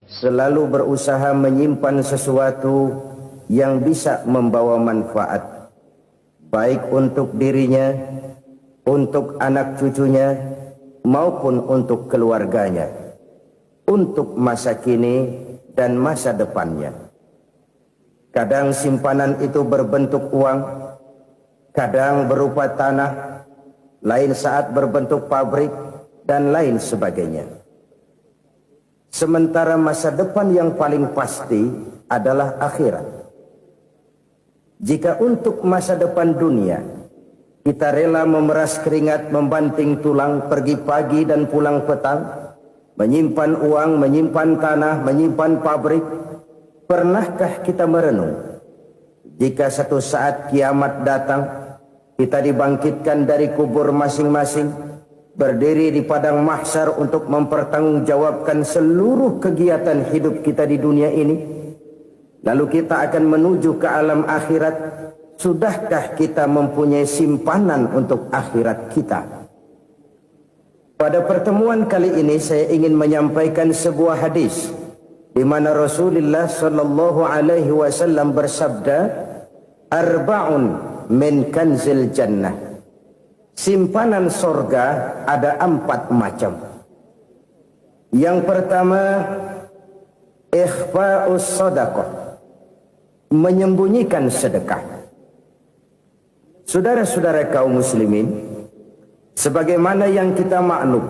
selalu berusaha menyimpan sesuatu yang bisa membawa manfaat, baik untuk dirinya, untuk anak cucunya, maupun untuk keluarganya, untuk masa kini dan masa depannya. Kadang simpanan itu berbentuk uang, kadang berupa tanah, lain saat berbentuk pabrik, dan lain sebagainya. Sementara masa depan yang paling pasti adalah akhirat. Jika untuk masa depan dunia kita rela memeras keringat, membanting tulang, pergi pagi dan pulang petang, menyimpan uang, menyimpan tanah, menyimpan pabrik, pernahkah kita merenung jika satu saat kiamat datang, kita dibangkitkan dari kubur masing-masing, berdiri di padang mahsyar untuk mempertanggungjawabkan seluruh kegiatan hidup kita di dunia ini, lalu kita akan menuju ke alam akhirat. Sudahkah kita mempunyai simpanan untuk akhirat kita? Pada pertemuan kali ini saya ingin menyampaikan sebuah hadis di mana Rasulullah sallallahu alaihi wasallam bersabda, "Arba'un min kanzil jannah." Simpanan sorga ada 4 macam. Yang pertama, ikhfa'us sadaqah, menyembunyikan sedekah. Saudara-saudara kaum muslimin, sebagaimana yang kita maklum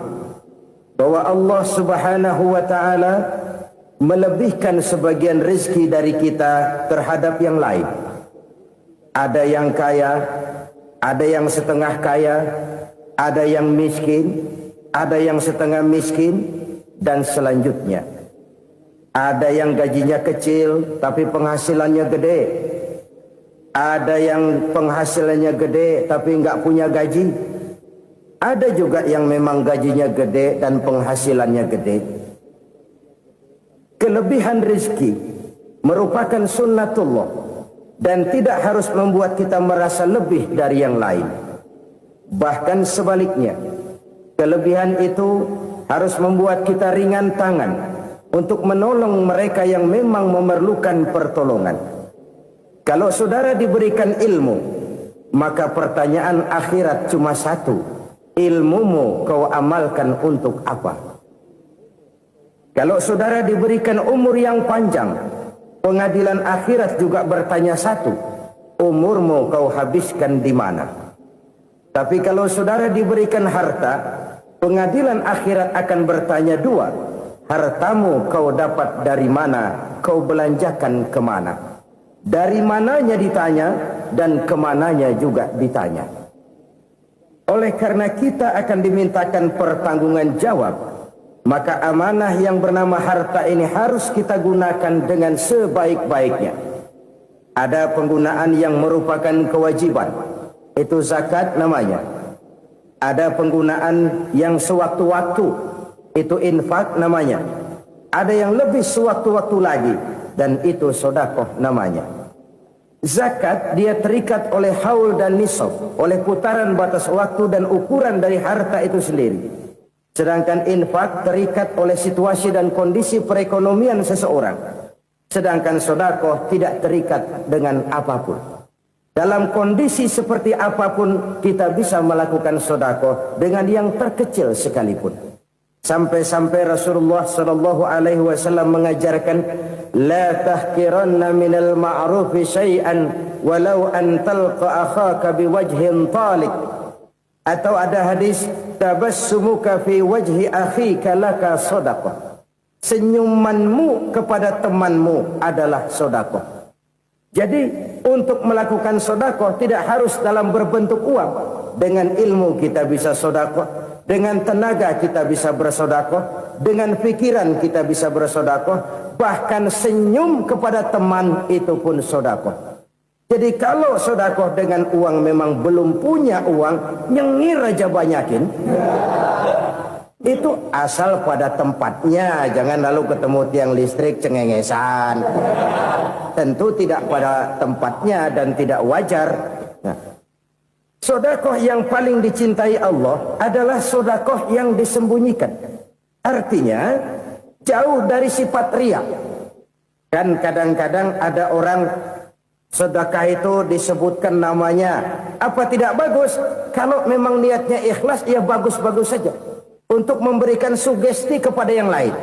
bahwa Allah Subhanahu wa taala melebihkan sebagian rezeki dari kita terhadap yang lain. Ada yang kaya, ada yang setengah kaya, ada yang miskin, ada yang setengah miskin, dan selanjutnya. Ada yang gajinya kecil tapi penghasilannya gede. Ada yang penghasilannya gede tapi nggak punya gaji. Ada juga yang memang gajinya gede dan penghasilannya gede. Kelebihan rezeki merupakan sunnatullah dan tidak harus membuat kita merasa lebih dari yang lain. Bahkan sebaliknya, kelebihan itu harus membuat kita ringan tangan untuk menolong mereka yang memang memerlukan pertolongan. Kalau saudara diberikan ilmu, maka pertanyaan akhirat cuma satu: ilmumu kau amalkan untuk apa? Kalau saudara diberikan umur yang panjang, pengadilan akhirat juga bertanya satu: umurmu kau habiskan di mana? Tapi kalau saudara diberikan harta, pengadilan akhirat akan bertanya dua: hartamu kau dapat dari mana? Kau belanjakan kemana? Dari mananya ditanya dan kemananya juga ditanya. Oleh karena kita akan dimintakan pertanggungan jawab, maka amanah yang bernama harta ini harus kita gunakan dengan sebaik-baiknya. Ada penggunaan yang merupakan kewajiban, itu zakat namanya. Ada penggunaan yang sewaktu-waktu, itu infak namanya. Ada yang lebih sewaktu-waktu lagi, dan itu sedekah namanya. Zakat dia terikat oleh haul dan nisab, oleh putaran batas waktu dan ukuran dari harta itu sendiri. Sedangkan infak terikat oleh situasi dan kondisi perekonomian seseorang. Sedangkan sedekah tidak terikat dengan apapun. Dalam kondisi seperti apapun kita bisa melakukan sedekah dengan yang terkecil sekalipun. Sampai-sampai Rasulullah sallallahu alaihi wasallam mengajarkan, la tahqiranna minal ma'rufi syai'an walau an talqa akhaka biwajhin talik. Atau ada hadis, tabassumuka fi wajhi akhika laka shadaqah. Senyumanmu kepada temanmu adalah sedekah. Jadi untuk melakukan sedekah tidak harus dalam berbentuk uang. Dengan ilmu kita bisa sedekah. Dengan tenaga kita bisa bersedekah, dengan pikiran kita bisa bersedekah, bahkan senyum kepada teman itu pun sedekah. Jadi kalau sedekah dengan uang memang belum punya uang, nyengir aja banyakin. Itu asal pada tempatnya, jangan lalu ketemu tiang listrik cengengesan. Tentu tidak pada tempatnya dan tidak wajar. Nah, sedekah yang paling dicintai Allah adalah sedekah yang disembunyikan. Artinya, jauh dari sifat riya. Kan kadang-kadang ada orang sedekah itu disebutkan namanya, apa tidak bagus? Kalau memang niatnya ikhlas, ya bagus-bagus saja. Untuk memberikan sugesti kepada yang lain.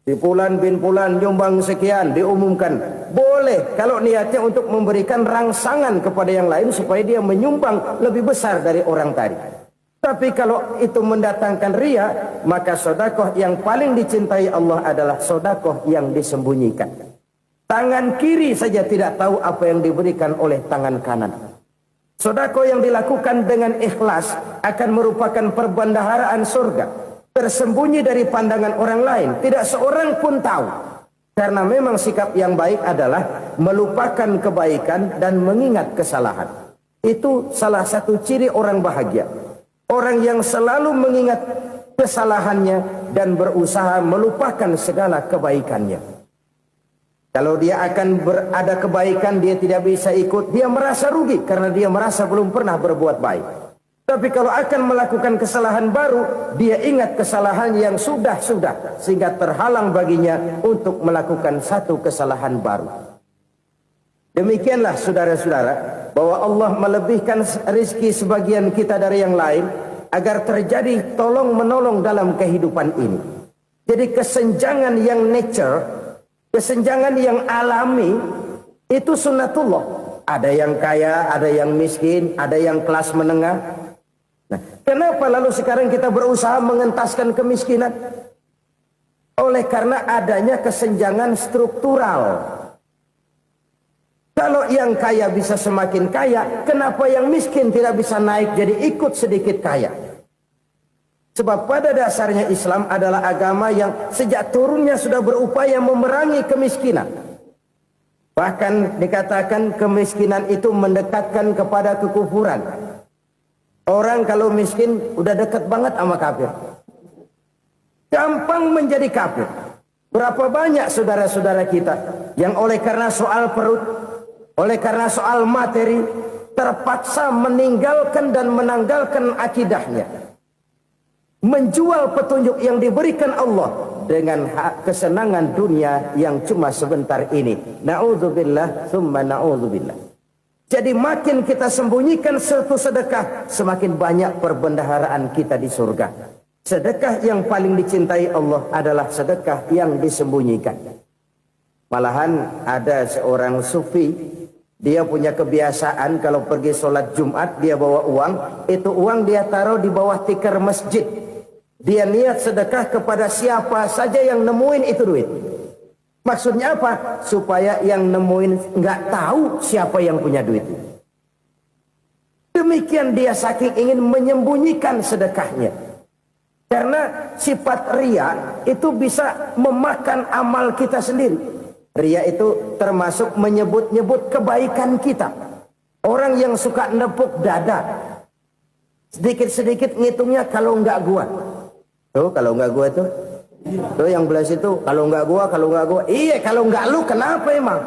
Si Fulan bin Fulan nyumbang sekian, diumumkan. Boleh kalau niatnya untuk memberikan rangsangan kepada yang lain supaya dia menyumbang lebih besar dari orang tadi. Tapi kalau itu mendatangkan riya, maka sedekah yang paling dicintai Allah adalah sedekah yang disembunyikan. Tangan kiri saja tidak tahu apa yang diberikan oleh tangan kanan. Sedekah yang dilakukan dengan ikhlas akan merupakan perbendaharaan surga, tersembunyi dari pandangan orang lain, tidak seorang pun tahu. Karena memang sikap yang baik adalah melupakan kebaikan dan mengingat kesalahan. Itu salah satu ciri orang bahagia. Orang yang selalu mengingat kesalahannya dan berusaha melupakan segala kebaikannya. Kalau dia akan berada kebaikan, dia tidak bisa ikut, dia merasa rugi karena dia merasa belum pernah berbuat baik. Tapi kalau akan melakukan kesalahan baru, dia ingat kesalahan yang sudah-sudah, sehingga terhalang baginya untuk melakukan satu kesalahan baru. Demikianlah saudara-saudara, bahwa Allah melebihkan rizki sebagian kita dari yang lain, agar terjadi tolong-menolong dalam kehidupan ini. Jadi kesenjangan yang nature, kesenjangan yang alami, itu sunnatullah. Ada yang kaya, ada yang miskin, ada yang kelas menengah. Nah, kenapa lalu sekarang kita berusaha mengentaskan kemiskinan? Oleh karena adanya kesenjangan struktural. Kalau yang kaya bisa semakin kaya, kenapa yang miskin tidak bisa naik jadi ikut sedikit kaya? Sebab pada dasarnya Islam adalah agama yang sejak turunnya sudah berupaya memerangi kemiskinan. Bahkan dikatakan kemiskinan itu mendekatkan kepada kekufuran. Orang kalau miskin udah dekat banget sama kafir. Gampang menjadi kafir. Berapa banyak saudara-saudara kita yang oleh karena soal perut, oleh karena soal materi, terpaksa meninggalkan dan menanggalkan akidahnya. Menjual petunjuk yang diberikan Allah dengan kesenangan dunia yang cuma sebentar ini. Na'udzubillah, thumma na'udzubillah. Jadi makin kita sembunyikan satu sedekah, semakin banyak perbendaharaan kita di surga. Sedekah yang paling dicintai Allah adalah sedekah yang disembunyikan. Malahan ada seorang sufi, dia punya kebiasaan kalau pergi sholat Jumat dia bawa uang, itu uang dia taruh di bawah tikar masjid. Dia niat sedekah kepada siapa saja yang nemuin itu duit. Maksudnya apa? Supaya yang nemuin nggak tahu siapa yang punya duit. Demikian dia saking ingin menyembunyikan sedekahnya. Karena sifat riya itu bisa memakan amal kita sendiri. Riya itu termasuk menyebut-nyebut kebaikan kita. Orang yang suka nepuk dada, sedikit-sedikit ngitungnya kalau nggak gua. Tuh kalau nggak gua tuh. Tuh yang belas itu kalau nggak gua, kalau nggak gua. Iya kalau nggak lu kenapa emang?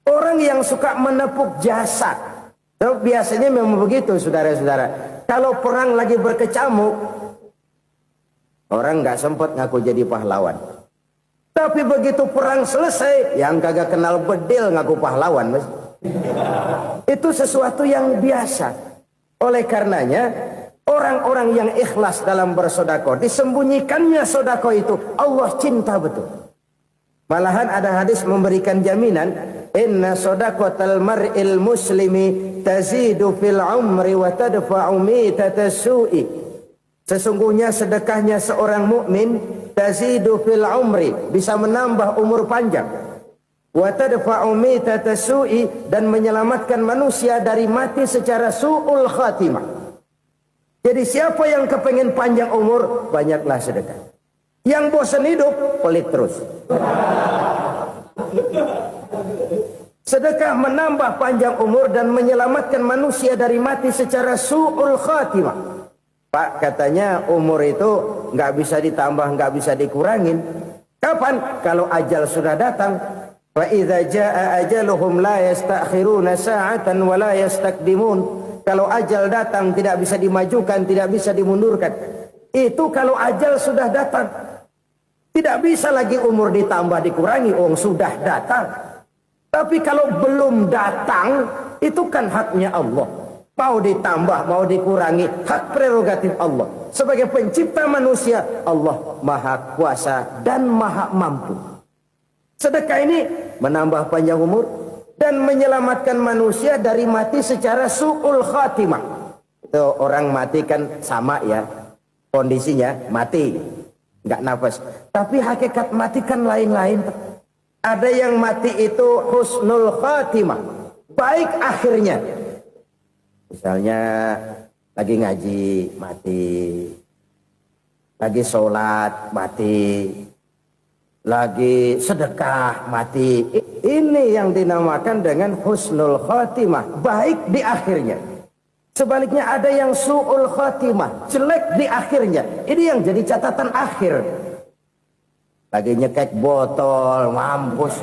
Orang yang suka menepuk jasad. Tuh, biasanya memang begitu saudara-saudara. Kalau perang lagi berkecamuk, orang nggak sempat ngaku jadi pahlawan. Tapi begitu perang selesai, yang kagak kenal bedil ngaku pahlawan, mas. Itu sesuatu yang biasa. Oleh karenanya, orang-orang yang ikhlas dalam bersedekah, disembunyikannya sedekah itu, Allah cinta betul. Malahan ada hadis memberikan jaminan, inna sedaqatal mar'il muslimi tazidu fil umri wa tadfa'u mitatas su'i. Sesungguhnya sedekahnya seorang mukmin tazidu fil umri, bisa menambah umur panjang. Wa tadfa'u mitatas su'i, dan menyelamatkan manusia dari mati secara su'ul khatimah. Jadi siapa yang kepengen panjang umur, banyaklah sedekah. Yang bosan hidup, pelit terus. Sedekah menambah panjang umur dan menyelamatkan manusia dari mati secara su'ul khatimah. Pak, katanya umur itu nggak bisa ditambah, nggak bisa dikurangin. Kapan? Kalau ajal sudah datang. Fa idza jaa ajaluhum la yastakhiruna sa'atan wa la yastakdimun. Kalau ajal datang tidak bisa dimajukan, tidak bisa dimundurkan. Itu kalau ajal sudah datang. Tidak bisa lagi umur ditambah dikurangi, sudah datang. Tapi kalau belum datang, itu kan haknya Allah. Mau ditambah, mau dikurangi, hak prerogatif Allah. Sebagai pencipta manusia, Allah maha kuasa dan maha mampu. Sedekah ini menambah panjang umur dan menyelamatkan manusia dari mati secara su'ul khatimah. Itu orang mati kan sama ya, kondisinya mati, nggak nafas. Tapi hakikat mati kan lain-lain. Ada yang mati itu husnul khatimah, baik akhirnya. Misalnya lagi ngaji mati, lagi sholat mati, lagi sedekah mati. Ini yang dinamakan dengan husnul khatimah, baik di akhirnya. Sebaliknya ada yang su'ul khatimah, jelek di akhirnya. Ini yang jadi catatan akhir. Lagi nyekek botol, mampus.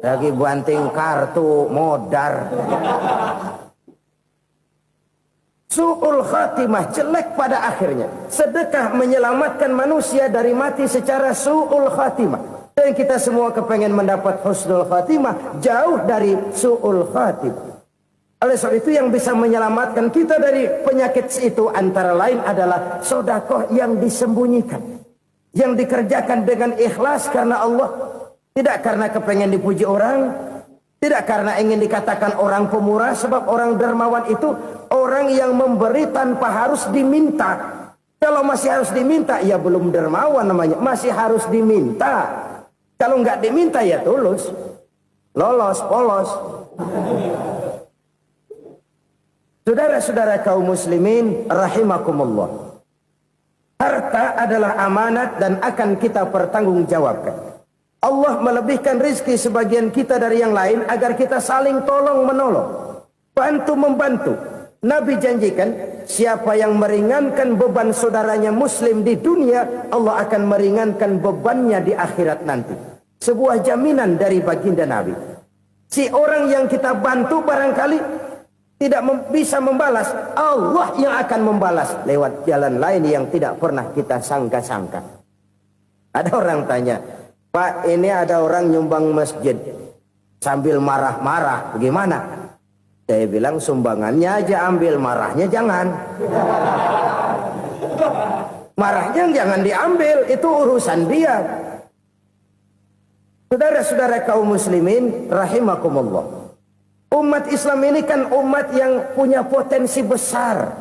Lagi banting kartu, modar. Su'ul khatimah, jelek pada akhirnya. Sedekah menyelamatkan manusia dari mati secara su'ul khatimah. Dan kita semua kepengen mendapat husnul khatimah, jauh dari su'ul khatimah. Oleh sebab itu yang bisa menyelamatkan kita dari penyakit itu antara lain adalah sedekah yang disembunyikan. Yang dikerjakan dengan ikhlas karena Allah. Tidak karena kepengen dipuji orang, tidak karena ingin dikatakan orang pemurah, sebab orang dermawan itu orang yang memberi tanpa harus diminta. Kalau masih harus diminta, ya belum dermawan namanya, masih harus diminta. Kalau nggak diminta ya tulus, lolos, polos. Saudara-saudara kaum muslimin rahimakumullah. Harta adalah amanat dan akan kita pertanggungjawabkan. Allah melebihkan rizki sebagian kita dari yang lain agar kita saling tolong menolong, bantu membantu. Nabi janjikan siapa yang meringankan beban saudaranya muslim di dunia, Allah akan meringankan bebannya di akhirat nanti. Sebuah jaminan dari baginda Nabi. Si orang yang kita bantu barangkali tidak bisa membalas, Allah yang akan membalas lewat jalan lain yang tidak pernah kita sangka-sangka. Ada orang tanya, Pak, ini ada orang nyumbang masjid sambil marah-marah, bagaimana? Saya bilang sumbangannya aja ambil, marahnya jangan. Marahnya jangan diambil, itu urusan dia. Saudara-saudara kaum muslimin rahimakumullah. Umat Islam ini kan umat yang punya potensi besar.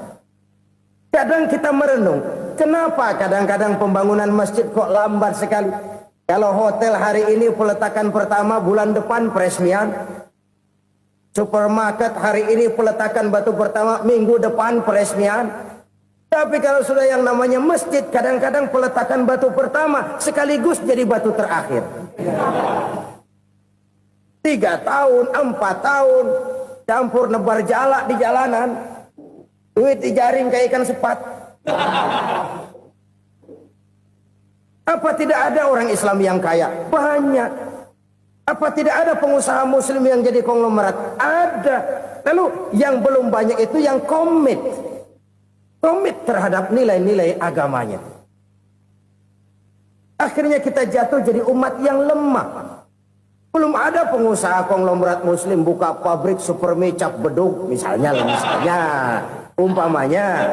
Kadang kita merenung, kenapa kadang-kadang pembangunan masjid kok lambat sekali? Kalau hotel hari ini peletakan pertama, bulan depan peresmian. Supermarket hari ini peletakan batu pertama, minggu depan peresmian. Tapi kalau sudah yang namanya masjid, kadang-kadang peletakan batu pertama sekaligus jadi batu terakhir. 3 tahun, 4 tahun, campur nebar jalak di jalanan. Duit dijaring kayak ikan sepat. Apa tidak ada orang Islam yang kaya? Banyak. Apa tidak ada pengusaha muslim yang jadi konglomerat? Ada. Lalu yang belum banyak itu yang komit terhadap nilai-nilai agamanya. Akhirnya kita jatuh jadi umat yang lemah. Belum ada pengusaha konglomerat muslim buka pabrik supermi cap beduk misalnya umpamanya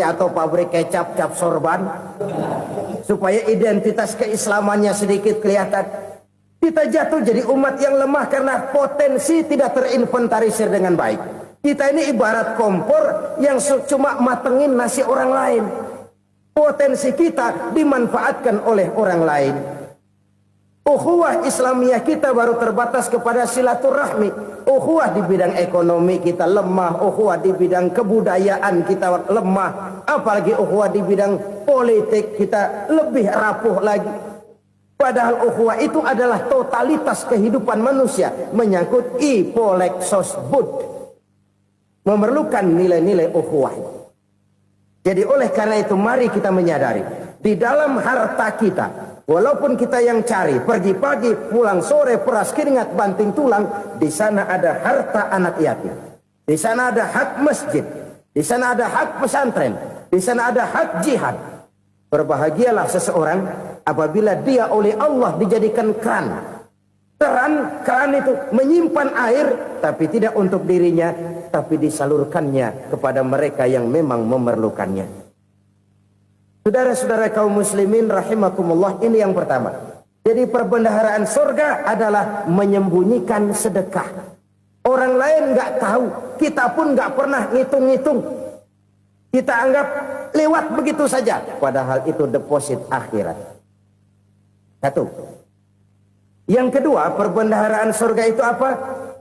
atau pabrik kecap cap sorban supaya identitas keislamannya sedikit kelihatan. Kita jatuh jadi umat yang lemah karena potensi tidak terinventarisir dengan baik. Kita ini ibarat kompor yang cuma matengin nasi orang lain. Potensi kita dimanfaatkan oleh orang lain. Ukhuwah Islamiyah kita baru terbatas kepada silaturahmi. Ukhuwah di bidang ekonomi kita lemah. Ukhuwah di bidang kebudayaan kita lemah. Apalagi ukhuwah di bidang politik kita lebih rapuh lagi. Padahal ukhuwah itu adalah totalitas kehidupan manusia. Menyangkut ipolek sosbud. Memerlukan nilai-nilai ukhuwah. Jadi oleh karena itu mari kita menyadari. Di dalam harta kita, walaupun kita yang cari, pergi pagi, pulang sore, peras keringat, banting tulang, di sana ada harta anak yatim. Di sana ada hak masjid. Di sana ada hak pesantren. Di sana ada hak jihad. Berbahagialah seseorang apabila dia oleh Allah dijadikan keran. Keran itu menyimpan air, tapi tidak untuk dirinya, tapi disalurkannya kepada mereka yang memang memerlukannya. Saudara-saudara kaum muslimin rahimakumullah, ini yang pertama. Jadi perbendaharaan surga adalah menyembunyikan sedekah. Orang lain nggak tahu, kita pun nggak pernah ngitung-ngitung. Kita anggap lewat begitu saja, padahal itu deposit akhirat. Satu. Yang kedua, perbendaharaan surga itu apa?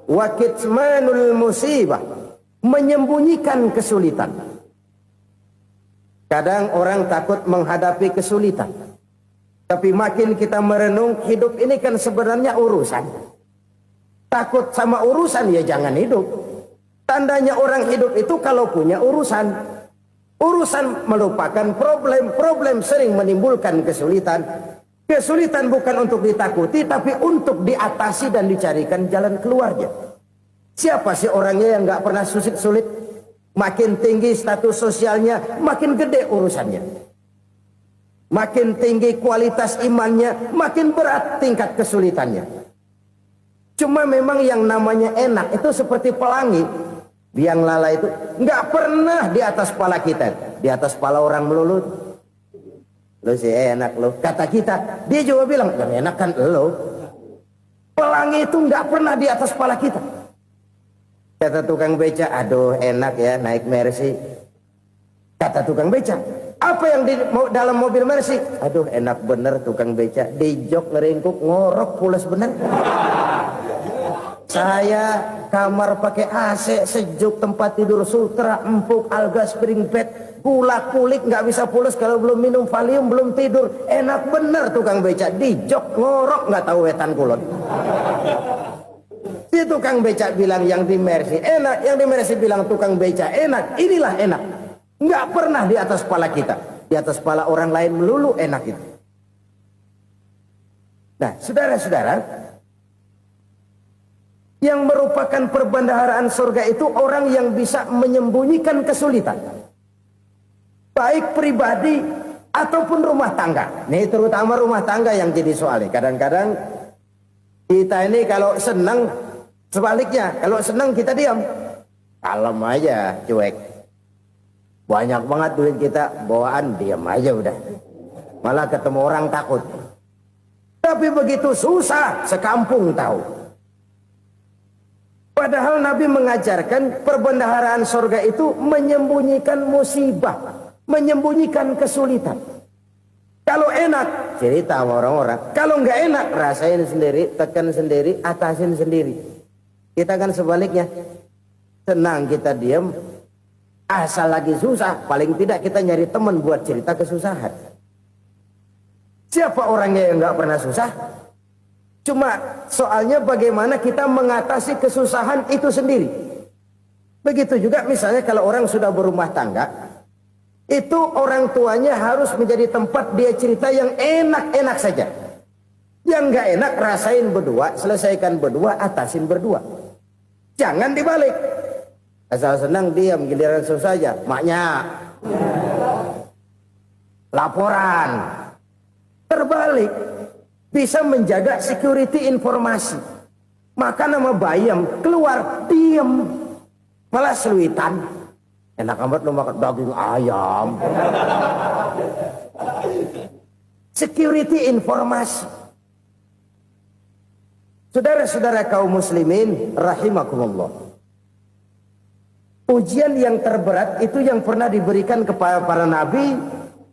Wa kitmanul musibah, menyembunyikan kesulitan. Kadang orang takut menghadapi kesulitan. Tapi makin kita merenung, hidup ini kan sebenarnya urusan. Takut sama urusan, ya jangan hidup. Tandanya orang hidup itu kalau punya urusan. Urusan melupakan problem. Problem sering menimbulkan kesulitan. Kesulitan bukan untuk ditakuti, tapi untuk diatasi dan dicarikan jalan keluarnya. Siapa sih orangnya yang gak pernah sulit-sulit? Makin tinggi status sosialnya, makin gede urusannya. Makin tinggi kualitas imannya, makin berat tingkat kesulitannya. Cuma memang yang namanya enak itu seperti pelangi. Biang lala itu nggak pernah di atas kepala kita, di atas kepala orang melulu. Lo sih enak lo, kata kita. Dia juga bilang yang enak kan lo. Pelangi itu nggak pernah di atas kepala kita. Kata tukang beca, aduh enak ya naik Mercy. Kata tukang beca, apa yang di dalam mobil Mercy? Aduh enak bener tukang beca, di jok ngeringkuk ngorok pulas bener. Saya kamar pakai AC, sejuk, tempat tidur sutra, empuk, alga, spring bed, gula kulik, nggak bisa pulas kalau belum minum Valium, belum tidur. Enak bener tukang beca, di jok ngorok nggak tahu wetan kulon. Si tukang beca bilang yang di Mercy enak, yang di Mercy bilang tukang beca enak. Inilah enak. Nggak pernah di atas kepala kita, di atas kepala orang lain melulu enak itu. Nah, saudara-saudara, yang merupakan perbendaharaan surga itu orang yang bisa menyembunyikan kesulitan, baik pribadi ataupun rumah tangga. Nih terutama rumah tangga yang jadi soalnya. Kadang-kadang kita ini kalau senang, sebaliknya kalau senang kita diam, kalem aja, cuek. Banyak banget duit kita bawaan, diam aja udah. Malah ketemu orang takut. Tapi begitu susah, sekampung tahu. Padahal Nabi mengajarkan perbendaharaan surga itu menyembunyikan musibah, menyembunyikan kesulitan. Kalau enak, cerita sama orang-orang. Kalau nggak enak, rasain sendiri, tekan sendiri, atasin sendiri. Kita kan sebaliknya. Senang kita diam, asal lagi susah, paling tidak kita nyari teman buat cerita kesusahan. Siapa orangnya yang nggak pernah susah? Cuma soalnya bagaimana kita mengatasi kesusahan itu sendiri. Begitu juga misalnya kalau orang sudah berumah tangga, itu orang tuanya harus menjadi tempat dia cerita yang enak-enak saja. Yang nggak enak rasain berdua, selesaikan berdua, atasin berdua. Jangan dibalik. Asal senang diam, giliran susah saja. Maknya laporan. Terbalik. Bisa menjaga security informasi. Maka nama bayam keluar diam, malah seluitan. Enak amat lo makan daging ayam. Security informasi. Saudara-saudara kaum muslimin rahimakumullah. Ujian yang terberat itu yang pernah diberikan kepada para nabi,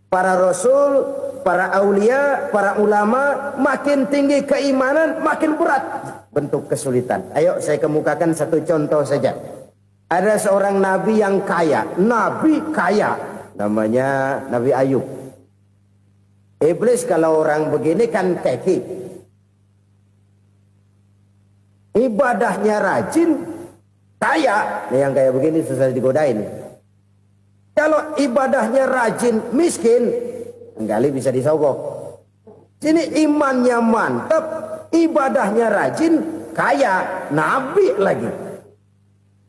para rasul, para aulia, para ulama. Makin tinggi keimanan, makin berat bentuk kesulitan. Ayo saya kemukakan satu contoh saja. Ada seorang nabi yang kaya, nabi kaya, namanya Nabi Ayub. Iblis kalau orang begini kan keki. Ibadahnya rajin, kaya. Nih yang kayak begini susah digodain. Kalau ibadahnya rajin, miskin, kali bisa disogok. Sini imannya mantap, ibadahnya rajin, kaya, nabi lagi.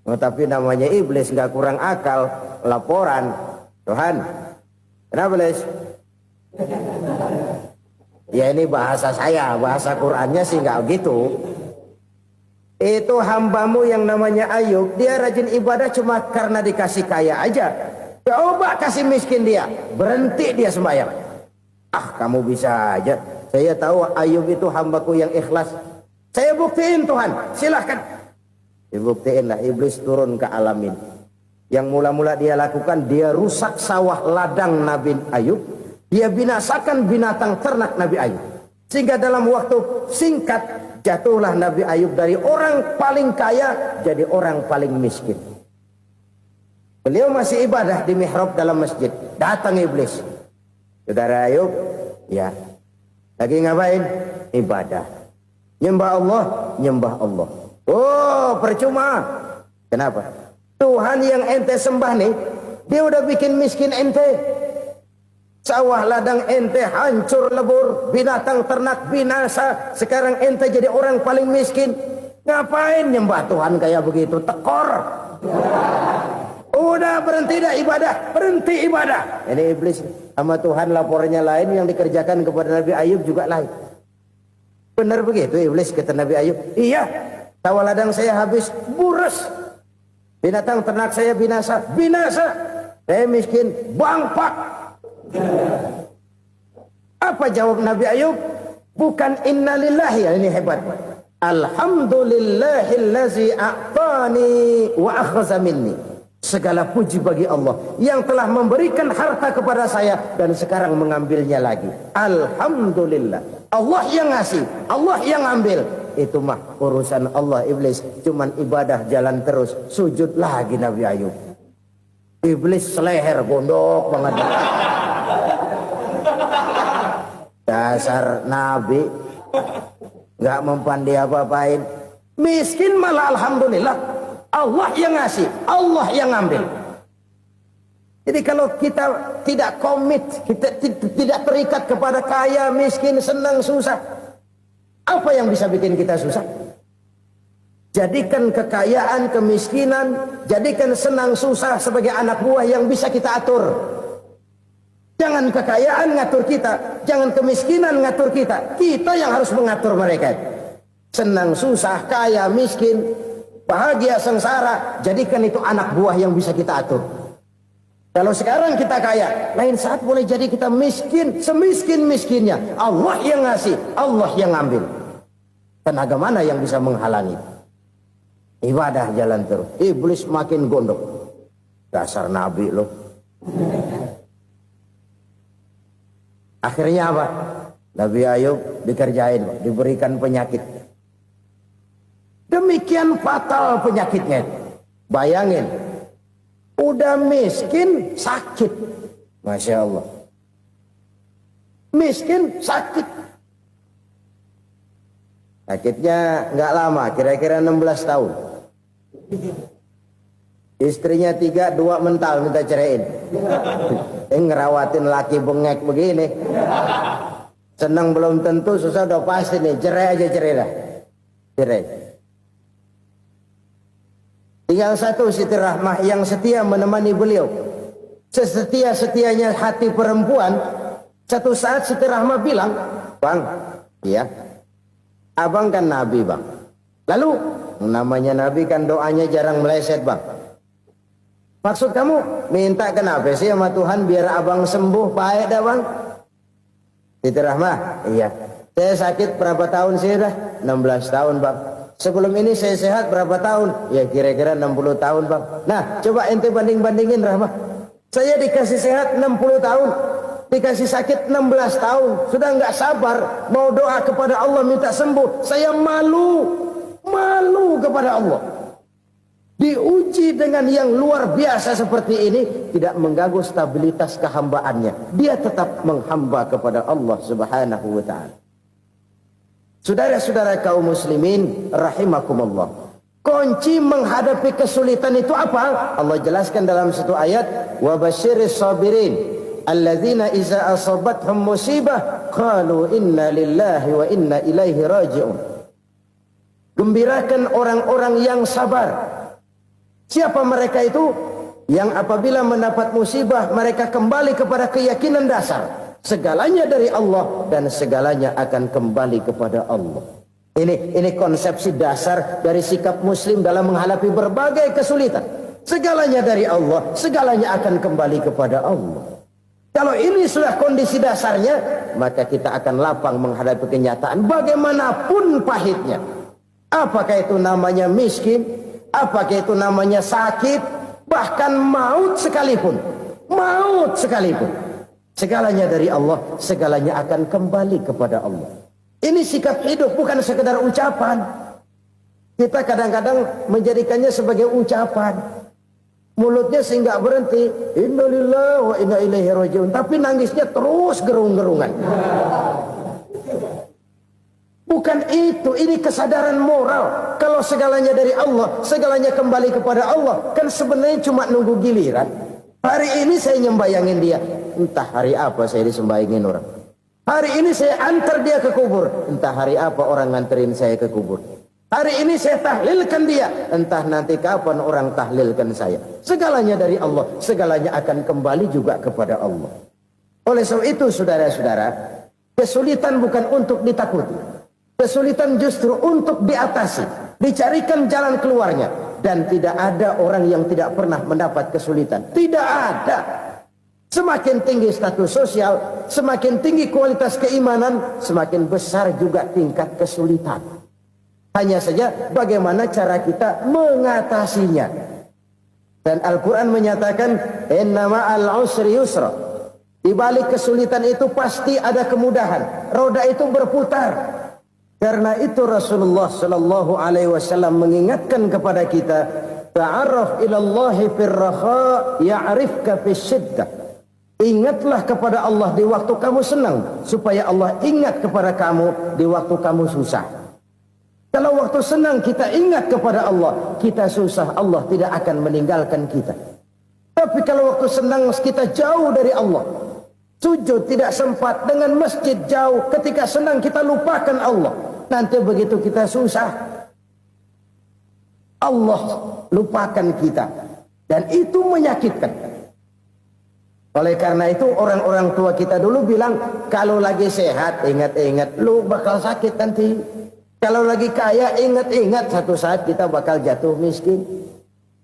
Oh, tapi namanya iblis nggak kurang akal. Laporan, Tuhan, kenapa Les? Ya ini bahasa saya, bahasa Qurannya sih nggak gitu. Itu hambamu yang namanya Ayub, dia rajin ibadah cuma karena dikasih kaya aja. Coba kasih miskin dia, berhenti dia sembahyang. Ah, kamu bisa aja. Saya tahu Ayub itu hambaku yang ikhlas. Saya buktiin Tuhan, silahkan. Dibuktiin lah, iblis turun ke alam ini. Yang mula-mula dia lakukan, dia rusak sawah ladang Nabi Ayub. Dia binasakan binatang ternak Nabi Ayub. Sehingga dalam waktu singkat, jatuhlah Nabi Ayub dari orang paling kaya jadi orang paling miskin. Beliau masih ibadah di mihrab dalam masjid. Datang iblis. Saudara Ayub, ya, lagi ngapain? Ibadah. Nyembah Allah, nyembah Allah. Oh, percuma. Kenapa? Tuhan yang ente sembah nih, dia udah bikin miskin ente. Sawah ladang ente hancur lebur, binatang ternak binasa. Sekarang ente jadi orang paling miskin. Ngapain nyembah Tuhan kayak begitu? Tekor. Udah berhenti dah ibadah, berhenti ibadah. Ini iblis sama Tuhan laporannya lain, yang dikerjakan kepada Nabi Ayub juga lain. Benar begitu iblis kata Nabi Ayub? Iya, sawah ladang saya habis, buras. Binatang ternak saya binasa, binasa. Saya miskin, bangpak. Apa jawab Nabi Ayub? Bukan innalillahi, ya ini hebat. Alhamdulillahillazi a'tani wa akhza minni. Segala puji bagi Allah yang telah memberikan harta kepada saya dan sekarang mengambilnya lagi. Alhamdulillah. Allah yang ngasih, Allah yang ambil. Itu mah urusan Allah. Iblis cuman ibadah jalan terus, sujud lagi Nabi Ayub. Iblis seleher gondok banget. Dasar Nabi nggak mempan dia apa-apain. Miskin malah alhamdulillah. Allah yang ngasih, Allah yang ngambil. Jadi kalau kita tidak komit, kita tidak terikat kepada kaya, miskin, senang, susah, apa yang bisa bikin kita susah? Jadikan kekayaan, kemiskinan, jadikan senang, susah sebagai anak buah yang bisa kita atur. Jangan kekayaan ngatur kita, jangan kemiskinan ngatur kita. Kita yang harus mengatur mereka. Senang, susah, kaya, miskin, bahagia, sengsara, jadikan itu anak buah yang bisa kita atur. Kalau sekarang kita kaya, lain saat boleh jadi kita miskin, semiskin-miskinnya. Allah yang ngasih, Allah yang ngambil. Tenaga mana yang bisa menghalangi? Ibadah jalan terus. Iblis makin gondok. Dasar Nabi loh. Akhirnya apa? Nabi Ayub dikerjain, diberikan penyakit. Demikian fatal penyakitnya. Bayangin, udah miskin, sakit. Masya Allah. Miskin, sakit. Sakitnya nggak lama, kira-kira 16 tahun. Istrinya 3, 2 mental minta ceraiin. Ngerawatin laki bengek begini. Senang belum tentu, susah udah pasti nih. Cerai aja, cerai dah. Cerai. Tinggal satu Siti Rahmah yang setia menemani beliau. Sesetia-setianya hati perempuan. Satu saat Siti Rahmah bilang, "Bang, iya, abang kan Nabi bang. Lalu namanya Nabi kan doanya jarang meleset bang. Maksud kamu minta kenapa sih sama Tuhan biar abang sembuh baik dah bang?" Siti Rahmah, iya. Saya sakit berapa tahun sih dah? 16 tahun bang. Sebelum ini saya sehat berapa tahun? Ya kira-kira 60 tahun bang. Nah coba ente banding-bandingin Rahmah. Saya dikasih sehat 60 tahun. Dikasih sakit 16 tahun. Sudah nggak sabar mau doa kepada Allah minta sembuh. Saya malu kepada Allah. Diuji dengan yang luar biasa seperti ini, tidak mengganggu stabilitas kehambaannya. Dia tetap menghamba kepada Allah Subhanahu wa ta'ala. Saudara-saudara kaum muslimin rahimakumullah. Kunci menghadapi kesulitan itu apa? Allah jelaskan dalam satu ayat, wa basyiris sabirin alladzina iza asabathum musibah qalu inna lillahi wa inna ilaihi raji'un. Gembirakan orang-orang yang sabar Siapa mereka itu? Yang apabila mendapat musibah mereka kembali kepada keyakinan dasar. Segalanya dari Allah dan segalanya akan kembali kepada Allah. Ini konsepsi dasar dari sikap muslim dalam menghadapi berbagai kesulitan. Segalanya dari Allah, segalanya akan kembali kepada Allah. Kalau ini sudah kondisi dasarnya, maka kita akan lapang menghadapi kenyataan bagaimanapun pahitnya. Apakah itu namanya miskin, apakah itu namanya sakit, bahkan maut sekalipun. Maut sekalipun. Segalanya dari Allah, segalanya akan kembali kepada Allah. Ini sikap hidup, bukan sekedar ucapan. Kita kadang-kadang menjadikannya sebagai ucapan. Mulutnya sehingga berhenti, innalillahi wa inna ilaihi rajiun, tapi nangisnya terus gerung-gerungan. Bukan itu, ini kesadaran moral. Kalau segalanya dari Allah, segalanya kembali kepada Allah, kan sebenarnya cuma nunggu giliran. Hari ini saya nyembayangin dia, entah hari apa saya disembayangin orang. Hari ini saya antar dia ke kubur, entah hari apa orang nganterin saya ke kubur. Hari ini saya tahlilkan dia, entah nanti kapan orang tahlilkan saya. Segalanya dari Allah, segalanya akan kembali juga kepada Allah. Oleh sebab itu saudara-saudara, kesulitan bukan untuk ditakuti. Kesulitan justru untuk diatasi, dicarikan jalan keluarnya. Dan tidak ada orang yang tidak pernah mendapat kesulitan. Tidak ada. Semakin tinggi status sosial, semakin tinggi kualitas keimanan, semakin besar juga tingkat kesulitan. Hanya saja bagaimana cara kita mengatasinya. Dan Al-Quran menyatakan, innama al-usri yusra. Di balik kesulitan itu pasti ada kemudahan. Roda itu berputar. Karena itu Rasulullah sallallahu alaihi wasallam mengingatkan kepada kita, ta'arraf ilallahi firraha ya'rifka fisyiddah. Ingatlah kepada Allah di waktu kamu senang, supaya Allah ingat kepada kamu di waktu kamu susah. Kalau waktu senang kita ingat kepada Allah, kita susah, Allah tidak akan meninggalkan kita. Tapi kalau waktu senang kita jauh dari Allah, sujud tidak sempat, dengan masjid jauh, ketika senang kita lupakan Allah. Nanti begitu kita susah, Allah lupakan kita. Dan itu menyakitkan. Oleh karena itu orang-orang tua kita dulu bilang, kalau lagi sehat ingat-ingat, lu bakal sakit nanti. Kalau lagi kaya ingat-ingat satu saat kita bakal jatuh miskin.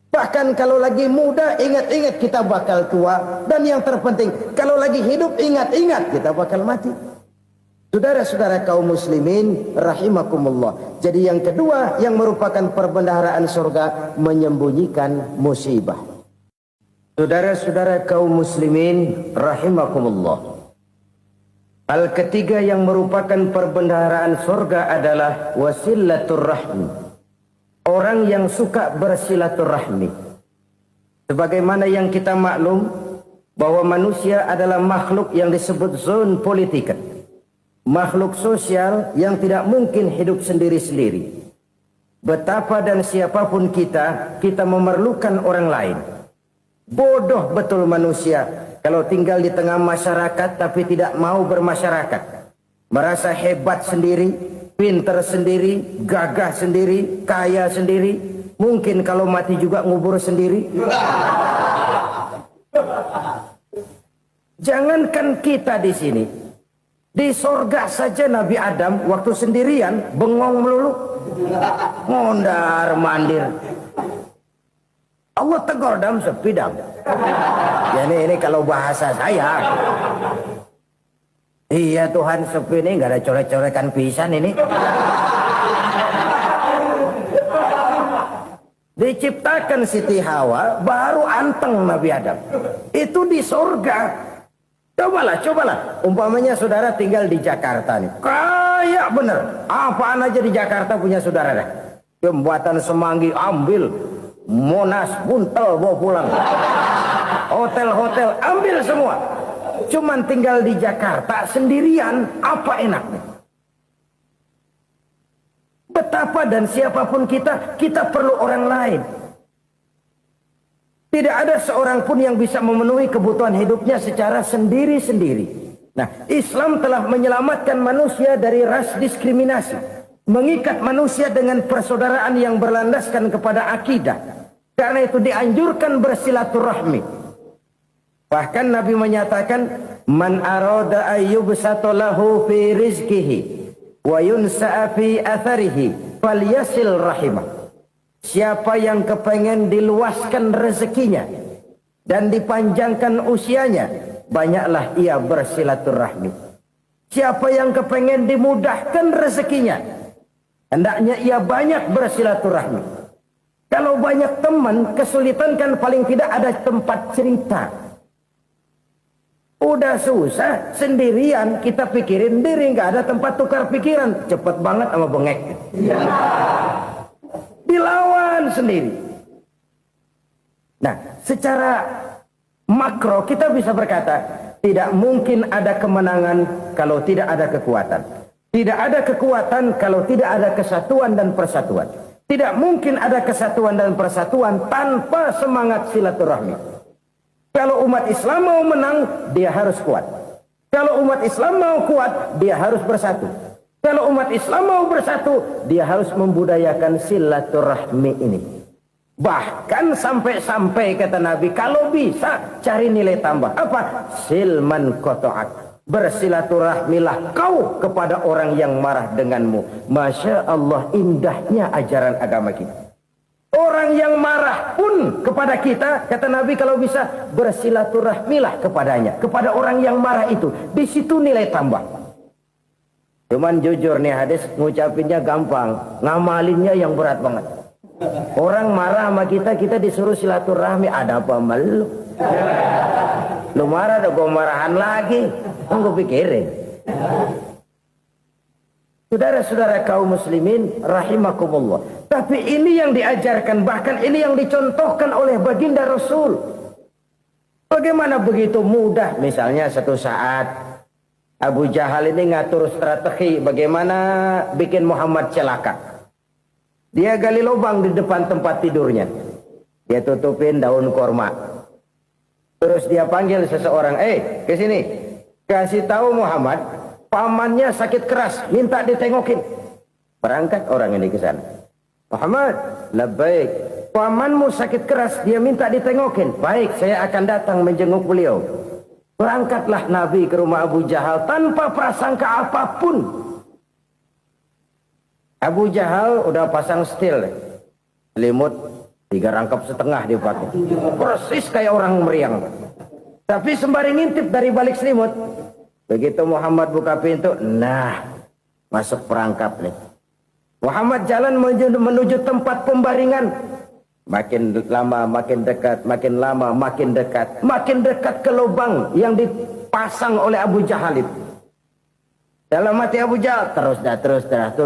Bahkan kalau lagi muda ingat-ingat kita bakal tua. Dan yang terpenting, kalau lagi hidup ingat-ingat kita bakal mati. Saudara-saudara kaum muslimin rahimakumullah. Jadi yang kedua yang merupakan perbendaharaan surga, menyembunyikan musibah. Saudara-saudara kaum muslimin rahimakumullah. Hal ketiga yang merupakan perbendaharaan surga adalah wasilatur rahmi. Orang yang suka bersilaturahmi. Sebagaimana yang kita maklum bahwa manusia adalah makhluk yang disebut zon politika. Makhluk sosial yang tidak mungkin hidup sendiri-sendiri. Betapa dan siapapun kita memerlukan orang lain. Bodoh betul manusia kalau tinggal di tengah masyarakat tapi tidak mau bermasyarakat. Merasa hebat sendiri, pinter sendiri, gagah sendiri, kaya sendiri. Mungkin kalau mati juga ngubur sendiri. Jangankan kita di sini, di sorga saja Nabi Adam waktu sendirian bengong melulu, mondar mandir. Allah tegur dam sepi dam. Ya ini kalau bahasa saya. Iya Tuhan sepi ini nggak ada coret-coretan pisan ini. Diciptakan Siti Hawa baru anteng Nabi Adam. Itu di sorga. Cobalah. Umpamanya saudara tinggal di Jakarta nih. Kayak bener. Apaan aja di Jakarta punya saudara dah. Jembatan Semanggi ambil. Monas buntel bawa pulang. Hotel-hotel ambil semua. Cuman tinggal di Jakarta sendirian, apa enaknya? Betapa dan siapapun kita perlu orang lain. Tidak ada seorang pun yang bisa memenuhi kebutuhan hidupnya secara sendiri-sendiri. Nah, Islam telah menyelamatkan manusia dari ras diskriminasi. Mengikat manusia dengan persaudaraan yang berlandaskan kepada akidah. Karena itu dianjurkan bersilaturahmi. Bahkan Nabi menyatakan, man arada ayyubsata lahu fi rizqihi wa yunsa'a fi atharihi falyasil rahimah. Siapa yang kepengen diluaskan rezekinya dan dipanjangkan usianya, banyaklah ia bersilaturahmi. Siapa yang kepengen dimudahkan rezekinya, hendaknya ia banyak bersilaturahmi. Kalau banyak teman, kesulitan kan paling tidak ada tempat cerita. Udah susah, sendirian kita pikirin diri, nggak ada tempat tukar pikiran. Cepet banget sama bengek. Dilawan sendiri. Nah, secara makro kita bisa berkata, tidak mungkin ada kemenangan kalau tidak ada kekuatan. Tidak ada kekuatan kalau tidak ada kesatuan dan persatuan. Tidak mungkin ada kesatuan dan persatuan tanpa semangat silaturahmi. Kalau umat Islam mau menang, dia harus kuat. Kalau umat Islam mau kuat, dia harus bersatu. Kalau umat Islam mau bersatu, dia harus membudayakan silaturahmi ini. Bahkan sampai-sampai kata Nabi, kalau bisa cari nilai tambah. Apa? Silman qata'ak. Bersilaturahmilah kau kepada orang yang marah denganmu. Masya Allah, indahnya ajaran agama kita. Orang yang marah pun kepada kita, kata Nabi, kalau bisa bersilaturahmilah kepadanya, kepada orang yang marah itu. Di situ nilai tambah. Cuman jujur nih hadis, ngucapinnya gampang, ngamalinnya yang berat banget. Orang marah sama kita, kita disuruh silaturahmi, ada apa malu? Lu marah, ada gue marahan lagi. Gue pikirin. Saudara-saudara kaum muslimin rahimakumullah. Tapi ini yang diajarkan, bahkan ini yang dicontohkan oleh baginda Rasul. Bagaimana begitu mudah, misalnya satu saat Abu Jahal ini ngatur strategi bagaimana bikin Muhammad celaka. Dia gali lubang di depan tempat tidurnya. Dia tutupin daun korma. Terus dia panggil seseorang, ke sini. Kasih tahu Muhammad, pamannya sakit keras, minta ditengokin. Berangkat orang ini ke sana. Muhammad, labbaik. Pamanmu sakit keras, dia minta ditengokin. Baik, saya akan datang menjenguk beliau. Berangkatlah Nabi ke rumah Abu Jahal tanpa prasangka apapun. Abu Jahal udah pasang setil, selimut 3 rangkap setengah dipakai. Persis kayak orang meriang. Tapi sembari ngintip dari balik selimut, begitu Muhammad buka pintu, nah, masuk perangkap nih. Muhammad jalan menuju tempat pembaringan. Makin lama makin dekat, makin lama makin dekat. Makin dekat ke lubang yang dipasang oleh Abu Jahal itu. Dalam hati Abu Jahal, terus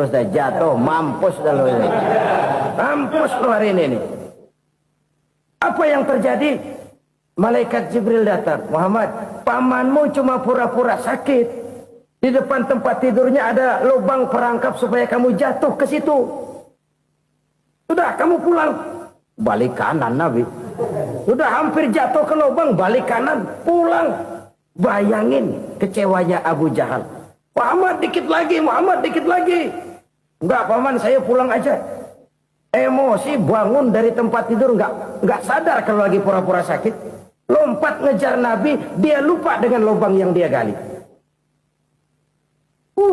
dah jatuh, mampus dah lo ini. Mampus lo hari ini. Apa yang terjadi? Malaikat Jibril datang. Muhammad, pamanmu cuma pura-pura sakit. Di depan tempat tidurnya ada lubang perangkap supaya kamu jatuh ke situ. Sudah, kamu pulang. Balik kanan Nabi. Sudah hampir jatuh ke lubang, balik kanan, pulang. Bayangin kecewanya Abu Jahal. Muhammad dikit lagi, Muhammad dikit lagi. Enggak paman, saya pulang aja. Emosi bangun dari tempat tidur, enggak sadar kalau lagi pura-pura sakit. Lompat ngejar Nabi, dia lupa dengan lubang yang dia gali.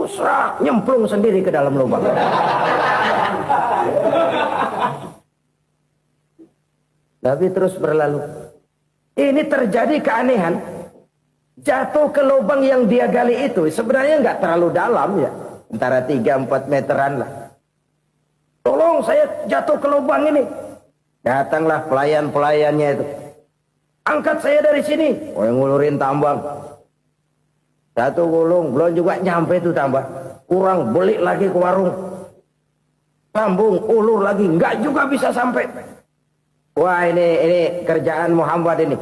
Serak, nyemplung sendiri ke dalam lubang. Nabi terus berlalu. Ini terjadi keanehan. Jatuh ke lubang yang dia gali itu sebenarnya nggak terlalu dalam ya, antara 3-4 meteran lah. Tolong saya jatuh ke lubang ini. Datanglah pelayan-pelayannya itu. Angkat saya dari sini. Oh, yang ngulurin tambang. Satu gulung, belum juga nyampe itu tambang. Kurang, beli lagi ke warung. Sambung, ulur lagi, nggak juga bisa sampai. Wah, ini kerjaan Muhammad ini.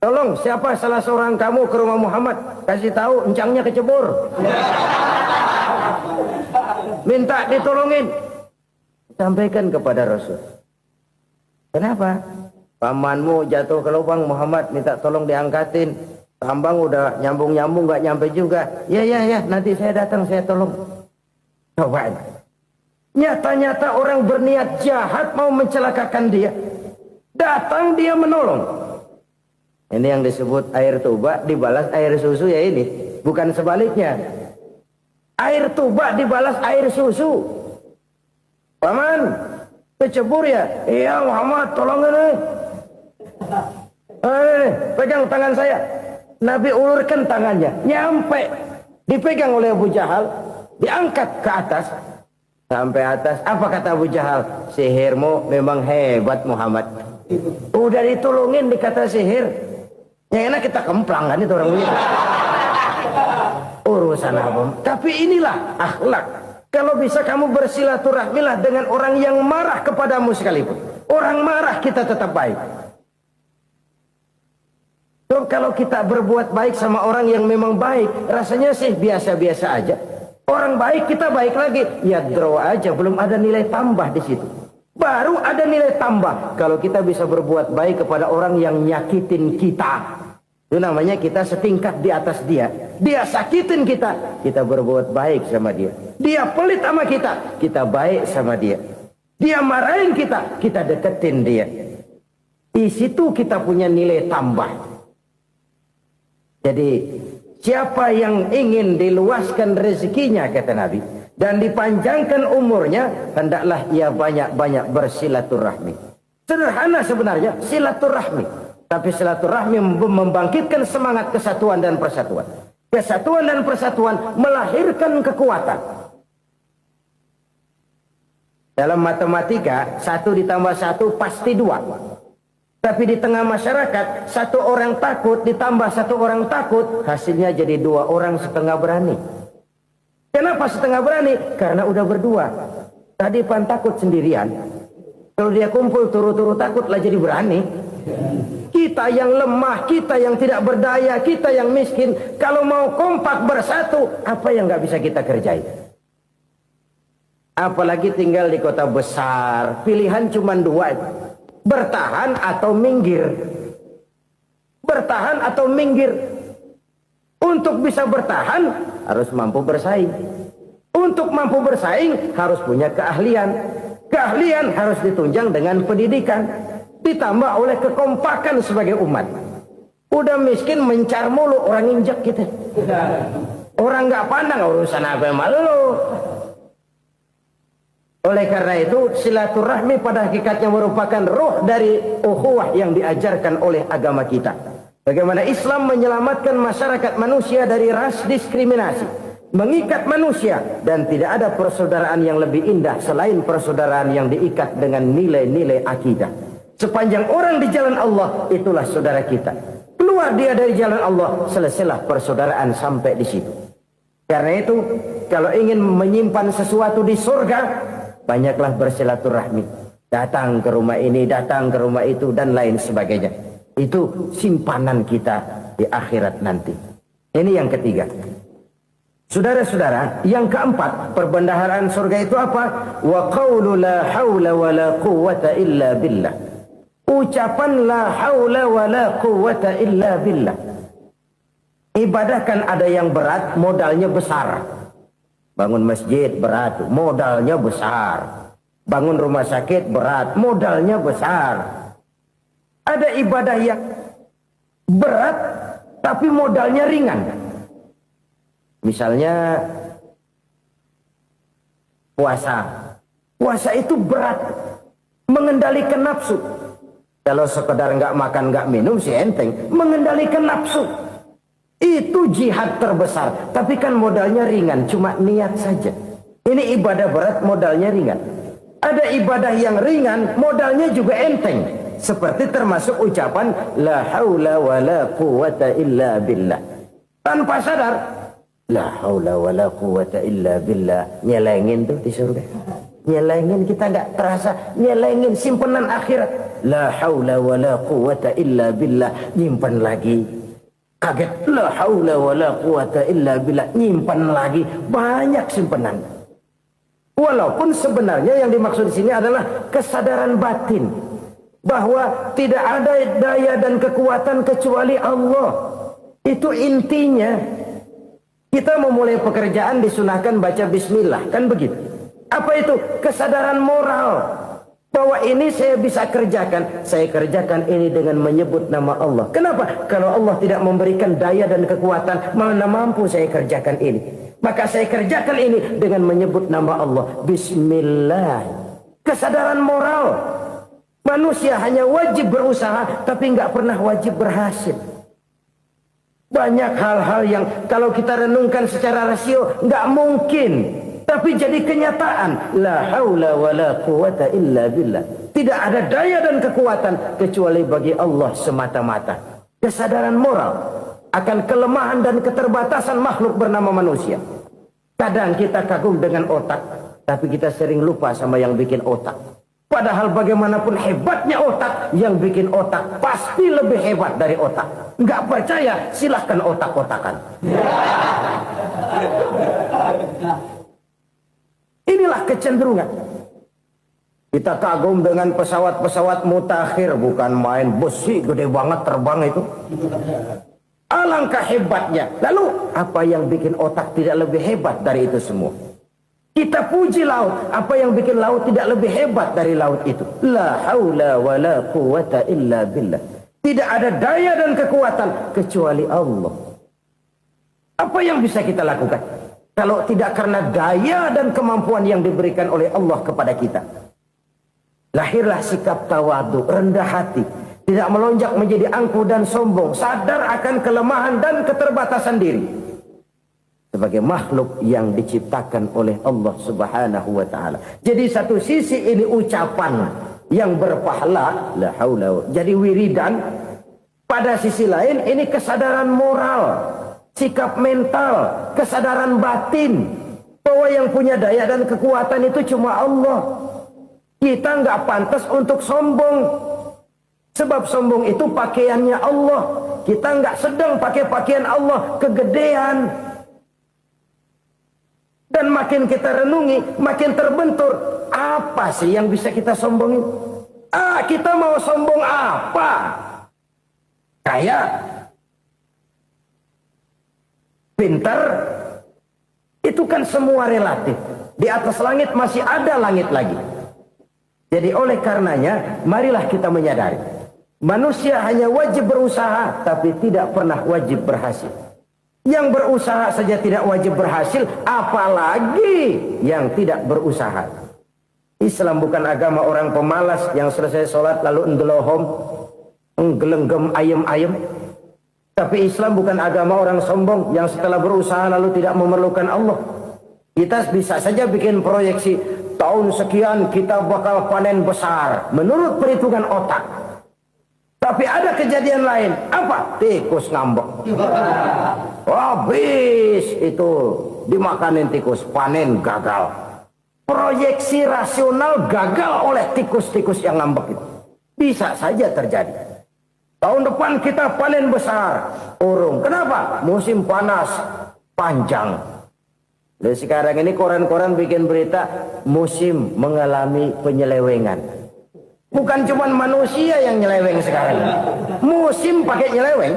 Tolong, siapa salah seorang kamu ke rumah Muhammad? Kasih tahu, encangnya kecebur. Minta ditolongin. Sampaikan kepada Rasul. Kenapa? Pamanmu jatuh ke lubang, Muhammad minta tolong diangkatin. Tambang udah nyambung-nyambung nggak nyampe juga. Ya, nanti saya datang, saya tolong. Coba. Nyata-nyata orang berniat jahat mau mencelakakan dia. Datang dia menolong. Ini yang disebut air tuba dibalas air susu ya ini. Bukan sebaliknya. Air tuba dibalas air susu. Paman, kecebur ya? Iya Muhammad, tolongin nih. Pegang tangan saya. Nabi ulurkan tangannya. Nyampe. Dipegang oleh Abu Jahal. Diangkat ke atas. Sampai atas. Apa kata Abu Jahal? Sihirmu memang hebat Muhammad. Udah ditolongin dikata sihir. Yang enak kita kemplang kan itu orang begitu. Urusan apa? Tapi inilah akhlak. Kalau bisa kamu bersilaturahmilah dengan orang yang marah kepadamu sekalipun. Orang marah kita tetap baik. So, kalau kita berbuat baik sama orang yang memang baik, rasanya sih biasa-biasa aja. Orang baik kita baik lagi. Ya draw aja, belum ada nilai tambah di situ. Baru ada nilai tambah kalau kita bisa berbuat baik kepada orang yang nyakitin kita. Itu namanya kita setingkat di atas dia. Dia sakitin kita, kita berbuat baik sama dia. Dia pelit sama kita baik sama dia. Dia marahin kita deketin dia. Di situ kita punya nilai tambah. Jadi siapa yang ingin diluaskan rezekinya kata Nabi dan dipanjangkan umurnya, hendaklah ia banyak-banyak bersilaturahmi. Sederhana sebenarnya silaturahmi. Tapi silaturahmi membangkitkan semangat kesatuan dan persatuan. Kesatuan dan persatuan melahirkan kekuatan. Dalam matematika, 1 ditambah 1 pasti 2. Tapi di tengah masyarakat, 1 orang takut ditambah 1 orang takut, hasilnya jadi 2 orang setengah berani. Kenapa setengah berani? Karena udah berdua. Tadi pan takut sendirian. Kalau dia kumpul turu-turu takut lah jadi berani. Kita yang lemah, kita yang tidak berdaya, kita yang miskin, kalau mau kompak bersatu, apa yang nggak bisa kita kerjain? Apalagi tinggal di kota besar, pilihan cuma 2, bertahan atau minggir. Bertahan atau minggir. Untuk bisa bertahan, harus mampu bersaing. Untuk mampu bersaing, harus punya keahlian. Keahlian harus ditunjang dengan pendidikan. Ditambah oleh kekompakan sebagai umat. Udah miskin mencar mulu, orang injek kita. Orang nggak pandang urusan apa malu. Oleh karena itu silaturahmi pada hakikatnya merupakan roh dari ukhuwah yang diajarkan oleh agama kita. Bagaimana Islam menyelamatkan masyarakat manusia dari ras diskriminasi, mengikat manusia, dan tidak ada persaudaraan yang lebih indah selain persaudaraan yang diikat dengan nilai-nilai akidah. Sepanjang orang di jalan Allah, itulah saudara kita. Keluar dia dari jalan Allah, selesailah persaudaraan sampai di situ. Karena itu, kalau ingin menyimpan sesuatu di surga, banyaklah bersilaturahmi. Datang ke rumah ini, datang ke rumah itu, dan lain sebagainya. Itu simpanan kita di akhirat nanti. Ini yang ketiga. Saudara-saudara, yang keempat, perbendaharaan surga itu apa? Wa qawlu la hawla wa la quwwata illa billah. Ucapan la haula wa la quwwata illa billah. Ibadah kan ada yang berat, modalnya besar. Bangun masjid berat, modalnya besar. Bangun rumah sakit berat, modalnya besar. Ada ibadah yang berat, tapi modalnya ringan. Misalnya puasa. Puasa itu berat, mengendalikan nafsu. Kalau sekedar nggak makan nggak minum sih enteng, mengendalikan nafsu itu jihad terbesar. Tapi kan modalnya ringan, cuma niat saja. Ini ibadah berat, modalnya ringan. Ada ibadah yang ringan, modalnya juga enteng. Seperti termasuk ucapan la haula wa la quwwata illa billah. Tanpa sadar, la haula wa la quwwata illa billah, nyelengin tuh di surga. Nyelengin, kita nggak terasa, nyelengin simpenan akhirat. La haula wa la quwwata illa billah, nyimpan lagi. Kaget, la haula wa la quwwata illa billah, nyimpan lagi. Banyak simpanan. Walaupun sebenarnya yang dimaksud di sini adalah kesadaran batin bahwa tidak ada daya dan kekuatan kecuali Allah. Itu intinya. Kita memulai pekerjaan disunahkan baca bismillah, kan begitu. Apa itu? Kesadaran moral. Bahwa ini saya bisa kerjakan. Saya kerjakan ini dengan menyebut nama Allah. Kenapa? Kalau Allah tidak memberikan daya dan kekuatan, mana mampu saya kerjakan ini. Maka saya kerjakan ini dengan menyebut nama Allah. Bismillah. Kesadaran moral. Manusia hanya wajib berusaha, tapi nggak pernah wajib berhasil. Banyak hal-hal yang kalau kita renungkan secara rasio nggak mungkin. Tapi jadi kenyataan. La haula wa la quwata illa billah. Tidak ada daya dan kekuatan kecuali bagi Allah semata-mata. Kesadaran moral akan kelemahan dan keterbatasan makhluk bernama manusia. Kadang kita kagum dengan otak, tapi kita sering lupa sama yang bikin otak. Padahal bagaimanapun hebatnya otak, yang bikin otak pasti lebih hebat dari otak. Nggak percaya, silahkan otak-otakan. Inilah kecenderungan. Kita kagum dengan pesawat-pesawat mutakhir, bukan main, besi gede banget terbang itu. Alangkah hebatnya. Lalu apa yang bikin otak tidak lebih hebat dari itu semua? Kita puji laut, apa yang bikin laut tidak lebih hebat dari laut itu? La haula wa la quwata illa billah. Tidak ada daya dan kekuatan kecuali Allah. Apa yang bisa kita lakukan kalau tidak karena daya dan kemampuan yang diberikan oleh Allah kepada kita? Lahirlah sikap tawadu, rendah hati, tidak melonjak menjadi angkuh dan sombong, sadar akan kelemahan dan keterbatasan diri. Sebagai makhluk yang diciptakan oleh Allah Subhanahu wa ta'ala. Jadi satu sisi ini ucapan yang berpahala, la haula, jadi wiridan. Pada sisi lain ini kesadaran moral, sikap mental, kesadaran batin, bahwa yang punya daya dan kekuatan itu cuma Allah. Kita nggak pantas untuk sombong, sebab sombong itu pakaiannya Allah. Kita nggak sedang pakai pakaian Allah, kegedean. Dan makin kita renungi, makin terbentur. Apa sih yang bisa kita sombongin? Kita mau sombong apa? Kaya, pintar, itu kan semua relatif. Di atas langit masih ada langit lagi. Jadi oleh karenanya, marilah kita menyadari. Manusia hanya wajib berusaha, tapi tidak pernah wajib berhasil. Yang berusaha saja tidak wajib berhasil, apalagi yang tidak berusaha. Islam bukan agama orang pemalas yang selesai sholat lalu endelohom, nggelenggem ayem-ayem. Tapi Islam bukan agama orang sombong yang setelah berusaha lalu tidak memerlukan Allah. Kita bisa saja bikin proyeksi, tahun sekian kita bakal panen besar menurut perhitungan otak. Tapi ada kejadian lain. Apa? Tikus ngambek. Habis itu dimakanin tikus, panen gagal. Proyeksi rasional gagal oleh tikus-tikus yang ngambek itu. Bisa saja terjadi. Tahun depan kita panen besar, urung. Kenapa? Musim panas panjang. Dan sekarang ini koran-koran bikin berita musim mengalami penyelewengan. Bukan cuma manusia yang nyeleweng sekarang. Musim pakai nyeleweng.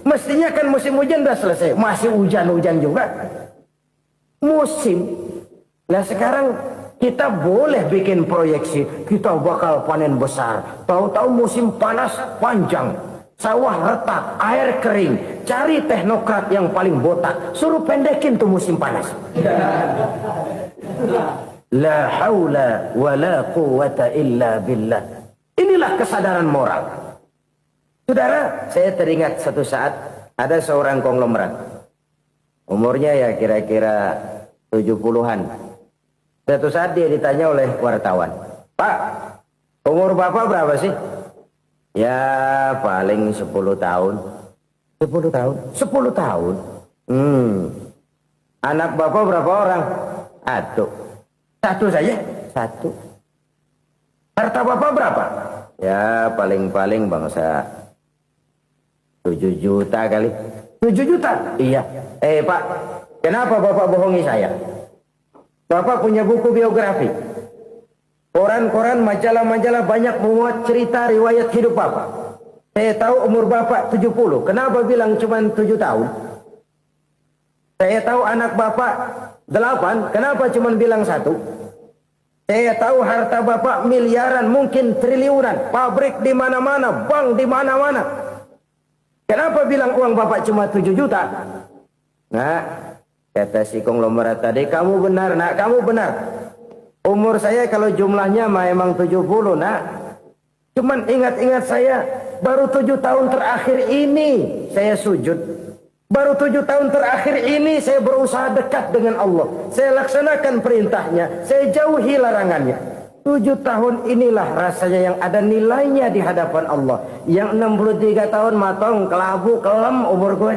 Mestinya kan musim hujan udah selesai. Masih hujan-hujan juga. Musim. Nah sekarang kita boleh bikin proyeksi. Kita bakal panen besar. Tahu-tahu musim panas panjang. Sawah retak, air kering. Cari teknokrat yang paling botak. Suruh pendekin tuh musim panas. La haula wa la quwata illa billah. Inilah kesadaran moral. Saudara, saya teringat satu saat ada seorang konglomerat. Umurnya ya kira-kira 70-an. Satu saat dia ditanya oleh wartawan, "Pak, umur Bapak berapa sih?" "Ya paling 10 tahun." 10 tahun? 10 tahun? Anak Bapak berapa orang? Satu saja? Satu. Harta Bapak berapa? Ya paling-paling bangsa 7 juta kali. 7 juta? Iya. Pak, kenapa Bapak bohongi saya? Bapak punya buku biografi. Koran-koran, majalah-majalah banyak memuat cerita riwayat hidup Bapak. Saya tahu umur Bapak 70. Kenapa bilang cuma 7 tahun? Saya tahu anak Bapak 8. Kenapa cuma bilang 1? Saya tahu harta bapak miliaran, mungkin triliunan, pabrik di mana-mana, bank di mana-mana. Kenapa bilang uang bapak cuma 7 juta? Nah, kata si konglomerat tadi, kamu benar nak, kamu benar. Umur saya kalau jumlahnya memang 70 nak. Cuman ingat-ingat saya, baru 7 tahun terakhir ini saya sujud. Baru 7 tahun terakhir ini saya berusaha dekat dengan Allah. Saya laksanakan perintahnya, saya jauhi larangannya. 7 tahun inilah rasanya yang ada nilainya di hadapan Allah. Yang 63 tahun matong, kelabu, kelam umur gue.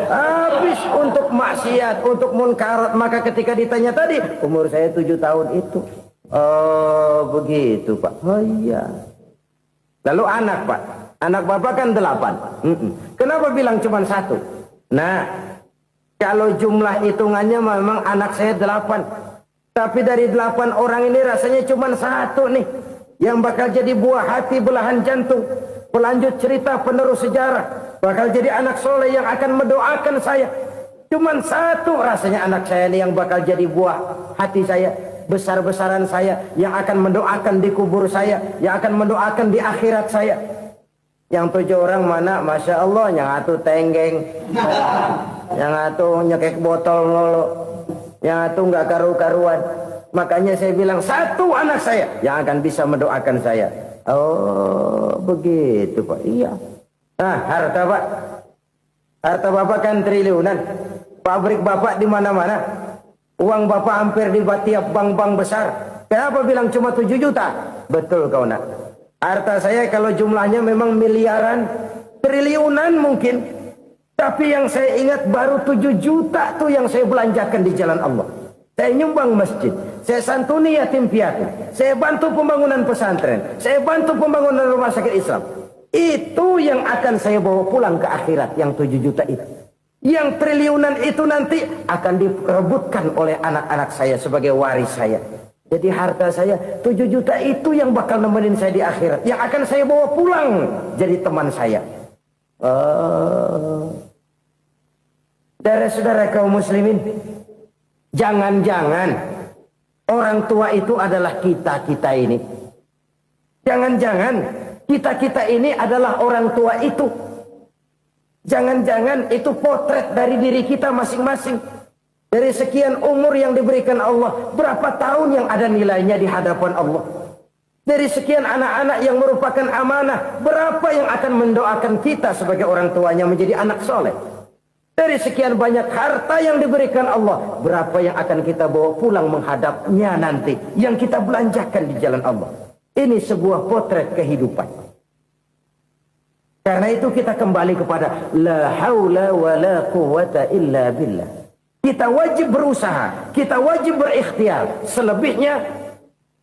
Habis untuk maksiat, untuk munkarat. Maka ketika ditanya tadi, umur saya 7 tahun itu. Oh begitu Pak. Oh iya. Lalu anak Pak. Anak bapak kan 8. Kenapa bilang cuma 1? Nah, kalau jumlah hitungannya memang anak saya 8. Tapi dari 8 orang ini rasanya cuma 1 nih. Yang bakal jadi buah hati, belahan jantung. Pelanjut cerita, penerus sejarah. Bakal jadi anak soleh yang akan mendoakan saya. Cuma 1 rasanya anak saya ini yang bakal jadi buah hati saya. Besar-besaran saya. Yang akan mendoakan di kubur saya. Yang akan mendoakan di akhirat saya. Yang 7 orang mana, Masya Allah, yang atu tenggeng, yang atu nyekek botol lolo, yang atu nggak karu-karuan. Makanya saya bilang 1 anak saya yang akan bisa mendoakan saya. Oh begitu Pak. Iya. Nah harta Pak, harta bapak kan triliunan, pabrik bapak di mana-mana, uang bapak hampir di tiap bank-bank besar. Kenapa bilang cuma 7 juta? Betul kau nak. Harta saya kalau jumlahnya memang miliaran, triliunan mungkin. Tapi yang saya ingat baru 7 juta tuh yang saya belanjakan di jalan Allah. Saya nyumbang masjid, saya santuni yatim piatu, saya bantu pembangunan pesantren, saya bantu pembangunan rumah sakit Islam. Itu yang akan saya bawa pulang ke akhirat, yang 7 juta itu. Yang triliunan itu nanti akan diperebutkan oleh anak-anak saya sebagai waris saya. Jadi harta saya 7 juta itu yang bakal nemenin saya di akhirat. Yang akan saya bawa pulang jadi teman saya. Saudara-saudara kaum muslimin, jangan-jangan orang tua itu adalah kita-kita ini. Jangan-jangan kita-kita ini adalah orang tua itu. Jangan-jangan itu potret dari diri kita masing-masing. Dari sekian umur yang diberikan Allah, berapa tahun yang ada nilainya di hadapan Allah? Dari sekian anak-anak yang merupakan amanah, berapa yang akan mendoakan kita sebagai orang tuanya menjadi anak soleh? Dari sekian banyak harta yang diberikan Allah, berapa yang akan kita bawa pulang menghadapnya nanti, yang kita belanjakan di jalan Allah? Ini sebuah potret kehidupan. Karena itu kita kembali kepada la haula wa la quwwata illa billah. Kita wajib berusaha, kita wajib berikhtiar. Selebihnya,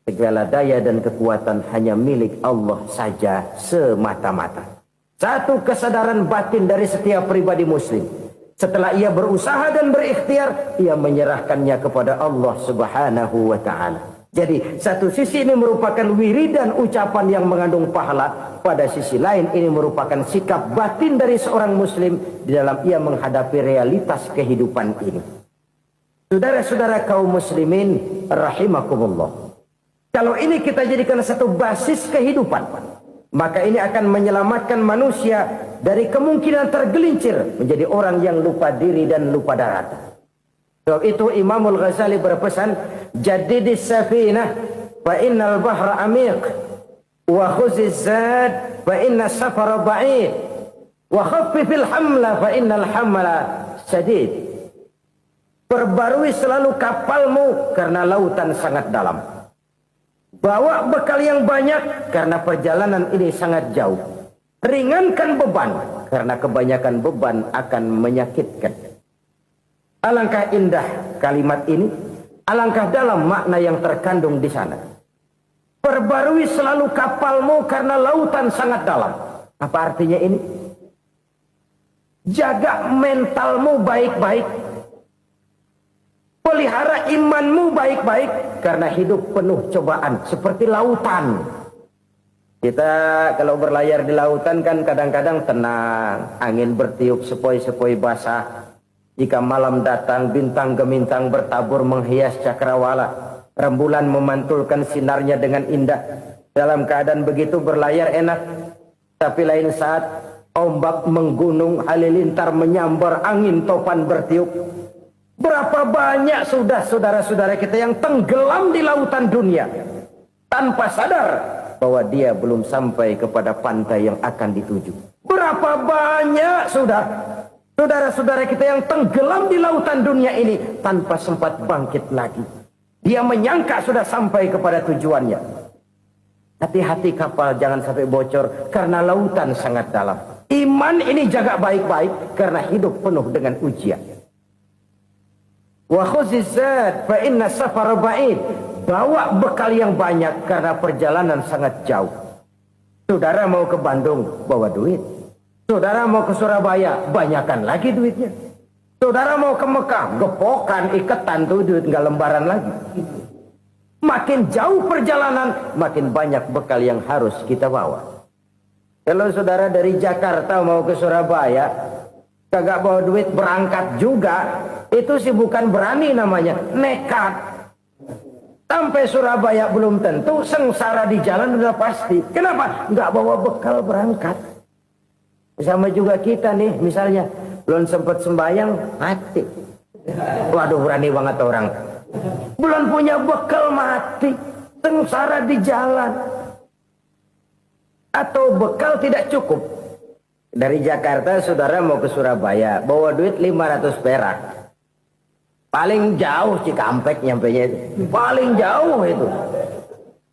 segala daya dan kekuatan hanya milik Allah saja semata-mata. Satu kesadaran batin dari setiap pribadi muslim. Setelah ia berusaha dan berikhtiar, ia menyerahkannya kepada Allah Subhanahu wa ta'ala. Jadi, satu sisi ini merupakan wiridan ucapan yang mengandung pahala. Pada sisi lain, ini merupakan sikap batin dari seorang muslim di dalam ia menghadapi realitas kehidupan ini. Saudara-saudara kaum muslimin rahimakumullah. Kalau ini kita jadikan satu basis kehidupan, maka ini akan menyelamatkan manusia dari kemungkinan tergelincir menjadi orang yang lupa diri dan lupa darat. Sebab itu Imamul Ghazali berpesan, jadidis safinah fa innal bahra amiq wa khuziz zad fa inna safara ba'id wa khaffifil hamla fa innal hamla sadid. Perbarui selalu kapalmu karena lautan sangat dalam. Bawa bekal yang banyak karena perjalanan ini sangat jauh. Ringankan beban karena kebanyakan beban akan menyakitkan. Alangkah indah kalimat ini, alangkah dalam makna yang terkandung di sana. Perbarui selalu kapalmu karena lautan sangat dalam. Apa artinya ini? Jaga mentalmu baik-baik. Pelihara imanmu baik-baik karena hidup penuh cobaan seperti lautan. Kita kalau berlayar di lautan kan kadang-kadang tenang, angin bertiup sepoi-sepoi basah. Jika malam datang bintang gemintang bertabur menghias cakrawala. Rembulan memantulkan sinarnya dengan indah. Dalam keadaan begitu berlayar enak. Tapi lain saat ombak menggunung, halilintar menyambar, angin topan bertiup. Berapa banyak sudah saudara-saudara kita yang tenggelam di lautan dunia tanpa sadar bahwa dia belum sampai kepada pantai yang akan dituju. Berapa banyak sudah saudara-saudara kita yang tenggelam di lautan dunia ini tanpa sempat bangkit lagi. Dia menyangka sudah sampai kepada tujuannya. Hati-hati kapal jangan sampai bocor karena lautan sangat dalam. Iman ini jaga baik-baik karena hidup penuh dengan ujian. Wa khuzizat fa inna safar ba'id. Bawa bekal yang banyak karena perjalanan sangat jauh. Saudara mau ke Bandung, bawa duit. Saudara mau ke Surabaya, banyakan lagi duitnya. Saudara mau ke Mekah, gepokan, iketan tuh duit nggak lembaran lagi. Makin jauh perjalanan, makin banyak bekal yang harus kita bawa. Kalau saudara dari Jakarta mau ke Surabaya, kagak bawa duit berangkat juga, itu sih bukan berani namanya, nekat. Sampai Surabaya belum tentu, sengsara di jalan udah pasti. Kenapa? Nggak bawa bekal berangkat. Sama juga kita nih, misalnya belum sempat sembahyang, mati. Waduh, berani banget orang. Belum punya bekal, mati. Sengsara di jalan. Atau bekal tidak cukup. Dari Jakarta saudara mau ke Surabaya, bawa duit 500 perak. Paling jauh Cikampek nyampenya itu. Paling jauh itu.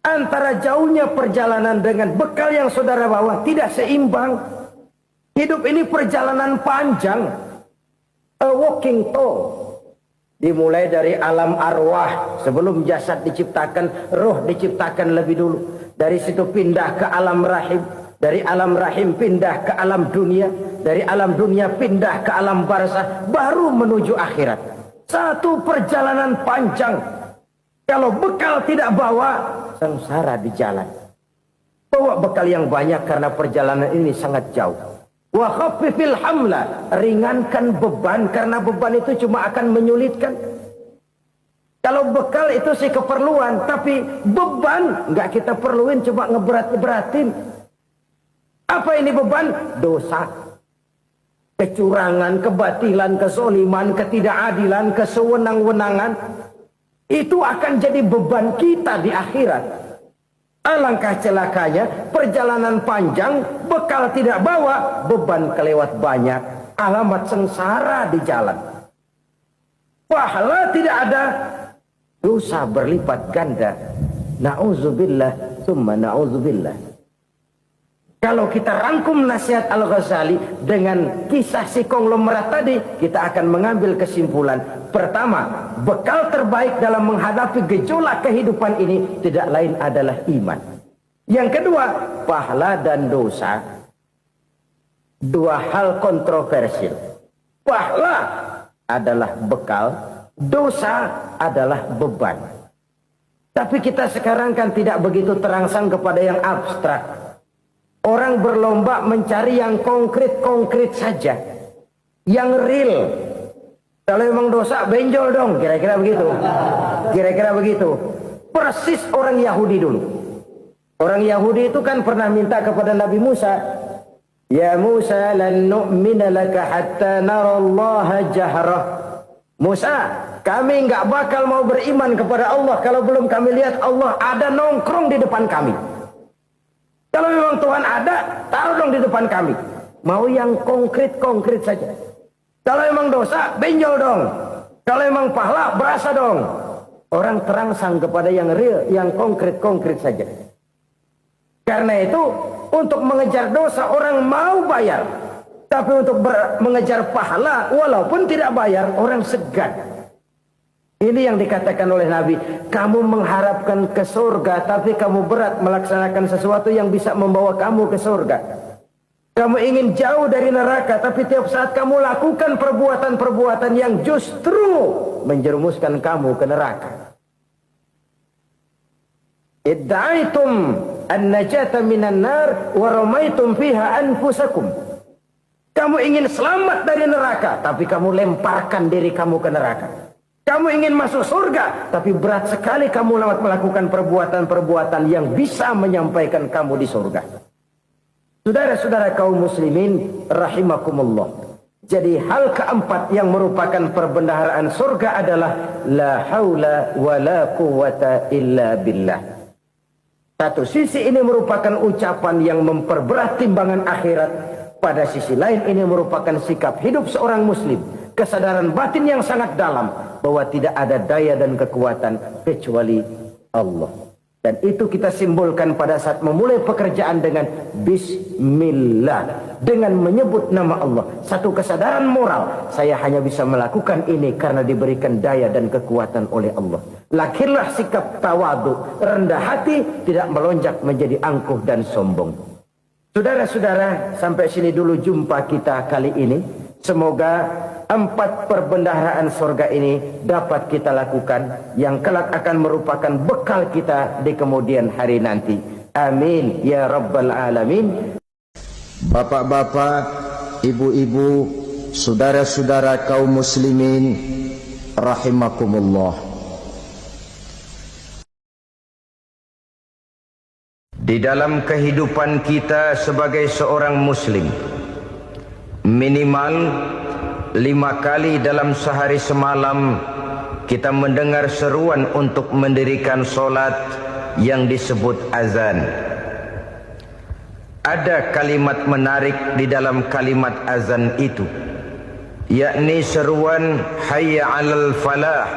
Antara jauhnya perjalanan dengan bekal yang saudara bawa tidak seimbang. Hidup ini perjalanan panjang. A walking tour. Dimulai dari alam arwah. Sebelum jasad diciptakan, roh diciptakan lebih dulu. Dari situ pindah ke alam rahim. Dari alam rahim pindah ke alam dunia. Dari alam dunia pindah ke alam barzah. Baru menuju akhirat. Satu perjalanan panjang. Kalau bekal tidak bawa, sengsara di jalan. Bawa bekal yang banyak karena perjalanan ini sangat jauh. Wa khaffifil hamla, ringankan beban karena beban itu cuma akan menyulitkan. Kalau bekal itu sih keperluan, tapi beban nggak kita perluin, cuma ngeberat-beratin. Apa ini beban? Dosa. Kecurangan, kebatilan, kesoliman, ketidakadilan, kesewenang-wenangan. Itu akan jadi beban kita di akhirat. Alangkah celakanya, perjalanan panjang, bekal tidak bawa, beban kelewat banyak. Alamat sengsara di jalan. Pahala tidak ada, dosa berlipat ganda. Na'udzubillah, summa na'udzubillah. Kalau kita rangkum nasihat Al-Ghazali dengan kisah si konglomerat tadi, kita akan mengambil kesimpulan. Pertama, bekal terbaik dalam menghadapi gejolak kehidupan ini tidak lain adalah iman. Yang kedua, pahala dan dosa. Dua hal kontroversial. Pahala adalah bekal, dosa adalah beban. Tapi kita sekarang kan tidak begitu terangsang kepada yang abstrak. Orang berlomba mencari yang konkret-konkret saja. Yang real. Kalau memang dosa, benjol dong. Kira-kira begitu. Kira-kira begitu. Persis orang Yahudi dulu. Orang Yahudi itu kan pernah minta kepada Nabi Musa. Ya Musa, lan nu'mina laka hatta narallaha jahrah. Musa, kami nggak bakal mau beriman kepada Allah kalau belum kami lihat Allah ada nongkrong di depan kami. Kalau memang Tuhan ada, taruh dong di depan kami. Mau yang konkret-konkret saja. Kalau memang dosa, benjol dong. Kalau memang pahala, berasa dong. Orang terangsang kepada yang real, yang konkret-konkret saja. Karena itu, untuk mengejar dosa, orang mau bayar. Tapi untuk mengejar pahala, walaupun tidak bayar, orang segan. Ini yang dikatakan oleh Nabi, kamu mengharapkan ke surga, tapi kamu berat melaksanakan sesuatu yang bisa membawa kamu ke surga. Kamu ingin jauh dari neraka, tapi tiap saat kamu lakukan perbuatan-perbuatan yang justru menjerumuskan kamu ke neraka. Idda'aitum an-najata minan nar wa ramaitum fiha anfusakum. Kamu ingin selamat dari neraka, tapi kamu lemparkan diri kamu ke neraka. Kamu ingin masuk surga, tapi berat sekali kamu melakukan perbuatan-perbuatan yang bisa menyampaikan kamu di surga. Saudara-saudara kaum muslimin rahimakumullah. Jadi hal keempat yang merupakan perbendaharaan surga adalah la haula wa la quwata illa billah. Satu sisi ini merupakan ucapan yang memperberat timbangan akhirat. Pada sisi lain ini merupakan sikap hidup seorang muslim. Kesadaran batin yang sangat dalam bahwa tidak ada daya dan kekuatan kecuali Allah. Dan itu kita simbolkan pada saat memulai pekerjaan dengan Bismillah. Dengan menyebut nama Allah. Satu kesadaran moral. Saya hanya bisa melakukan ini karena diberikan daya dan kekuatan oleh Allah. Lahirlah sikap tawadu, rendah hati, tidak melonjak menjadi angkuh dan sombong. Saudara-saudara, sampai sini dulu jumpa kita kali ini. Semoga 4 perbendaharaan surga ini dapat kita lakukan, yang kelak akan merupakan bekal kita di kemudian hari nanti. Amin ya rabbal alamin. Bapak-bapak, ibu-ibu, saudara-saudara kaum muslimin rahimakumullah. Di dalam kehidupan kita sebagai seorang muslim, minimal 5 kali dalam sehari semalam kita mendengar seruan untuk mendirikan solat yang disebut azan. Ada kalimat menarik di dalam kalimat azan itu, yakni seruan hayya 'alal falah,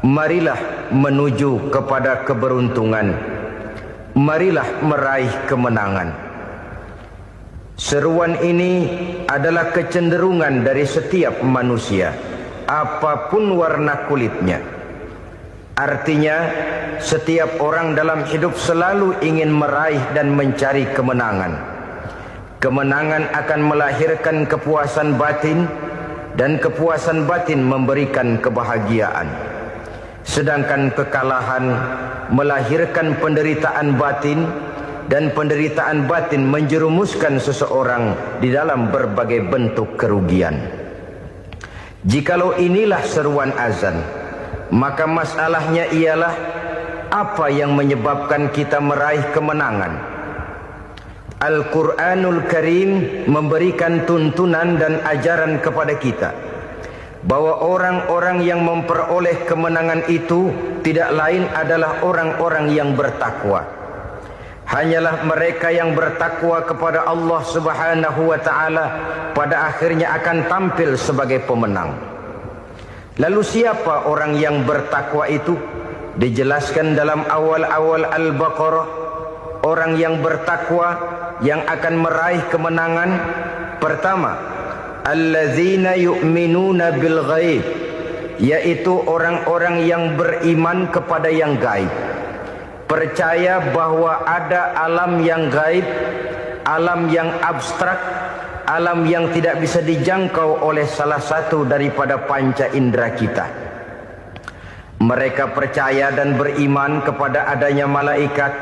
marilah menuju kepada keberuntungan, marilah meraih kemenangan. Seruan ini adalah kecenderungan dari setiap manusia, apapun warna kulitnya. Artinya, setiap orang dalam hidup selalu ingin meraih dan mencari kemenangan. Kemenangan akan melahirkan kepuasan batin, dan kepuasan batin memberikan kebahagiaan. Sedangkan kekalahan melahirkan penderitaan batin, dan penderitaan batin menjerumuskan seseorang di dalam berbagai bentuk kerugian. Jikalau inilah seruan azan, maka masalahnya ialah apa yang menyebabkan kita meraih kemenangan. Al-Quranul Karim memberikan tuntunan dan ajaran kepada kita bahwa orang-orang yang memperoleh kemenangan itu tidak lain adalah orang-orang yang bertakwa. Hanyalah mereka yang bertakwa kepada Allah Subhanahu wa ta'ala pada akhirnya akan tampil sebagai pemenang. Lalu siapa orang yang bertakwa itu? Dijelaskan dalam awal-awal Al-Baqarah, orang yang bertakwa yang akan meraih kemenangan. Pertama, allazina yu'minuna bil ghaib, yaitu orang-orang yang beriman kepada yang gaib. Percaya bahwa ada alam yang gaib, alam yang abstrak, alam yang tidak bisa dijangkau oleh salah satu daripada panca indera kita. Mereka percaya dan beriman kepada adanya malaikat,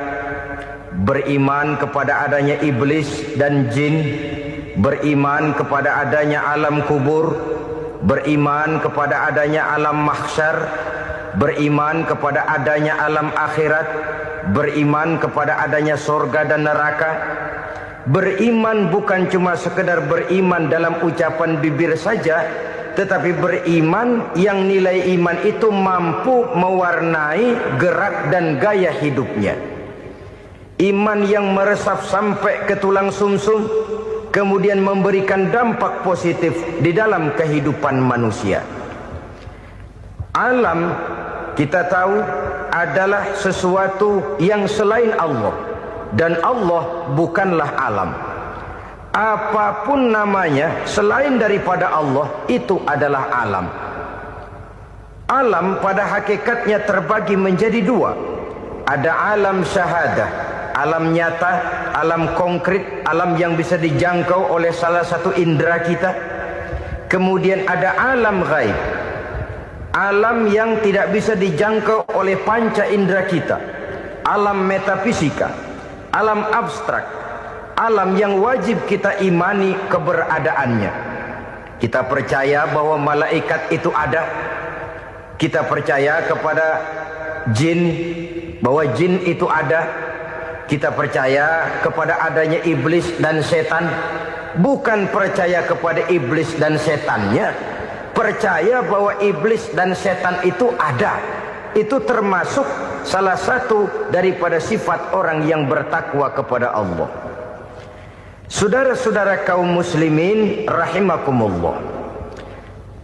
beriman kepada adanya iblis dan jin, beriman kepada adanya alam kubur, beriman kepada adanya alam mahsyar, beriman kepada adanya alam akhirat, beriman kepada adanya surga dan neraka. Beriman bukan cuma sekedar beriman dalam ucapan bibir saja, tetapi beriman yang nilai iman itu mampu mewarnai gerak dan gaya hidupnya. Iman yang meresap sampai ke tulang sumsum, kemudian memberikan dampak positif di dalam kehidupan manusia. Alam, kita tahu, adalah sesuatu yang selain Allah, dan Allah bukanlah alam. Apapun namanya selain daripada Allah, itu adalah alam. Alam pada hakikatnya terbagi menjadi 2. Ada alam syahadah, alam nyata, alam konkret, alam yang bisa dijangkau oleh salah satu indera kita. Kemudian ada alam ghaib, alam yang tidak bisa dijangkau oleh panca indera kita, alam metafisika, alam abstrak, alam yang wajib kita imani keberadaannya. Kita percaya bahwa malaikat itu ada, Kita percaya kepada jin, bahwa jin itu ada. Kita percaya kepada adanya iblis dan setan. Bukan percaya kepada iblis dan setannya, percaya bahwa iblis dan setan itu ada. Itu termasuk salah satu daripada sifat orang yang bertakwa kepada Allah. Saudara-saudara kaum muslimin rahimakumullah,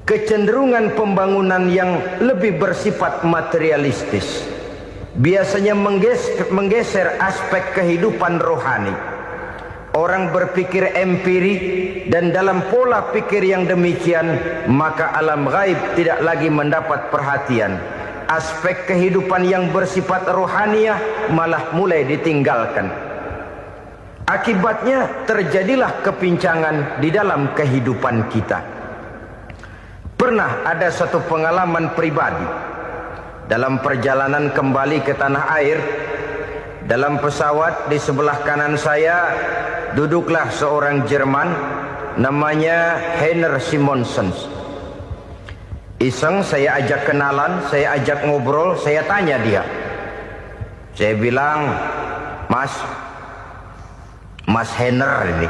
kecenderungan pembangunan yang lebih bersifat materialistis biasanya menggeser aspek kehidupan rohani. Orang berpikir empiri, dan dalam pola pikir yang demikian maka alam gaib tidak lagi mendapat perhatian. Aspek kehidupan yang bersifat rohaniah malah mulai ditinggalkan. Akibatnya terjadilah kepincangan di dalam kehidupan kita. Pernah ada satu pengalaman pribadi dalam perjalanan kembali ke tanah air. Dalam pesawat di sebelah kanan saya duduklah seorang Jerman, namanya Heiner Simonsen. Iseng saya ajak kenalan, saya ajak ngobrol, saya tanya dia. Saya bilang, Mas Heiner ini,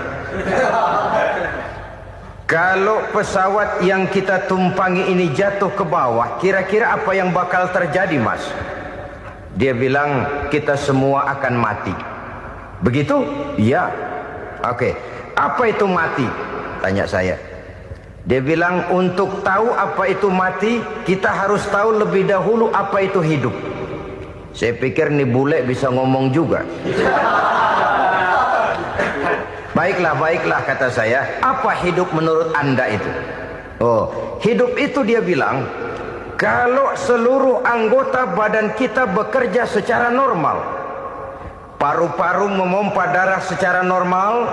kalau pesawat yang kita tumpangi ini jatuh ke bawah, kira-kira apa yang bakal terjadi, Mas? Dia bilang, kita semua akan mati. Begitu? Iya. Oke. Apa itu mati? Tanya saya. Dia bilang, untuk tahu apa itu mati, kita harus tahu lebih dahulu apa itu hidup. Saya pikir nih bule bisa ngomong juga. Baiklah kata saya. Apa hidup menurut Anda itu? Oh, hidup itu dia bilang, kalau seluruh anggota badan kita bekerja secara normal, paru-paru memompa darah secara normal,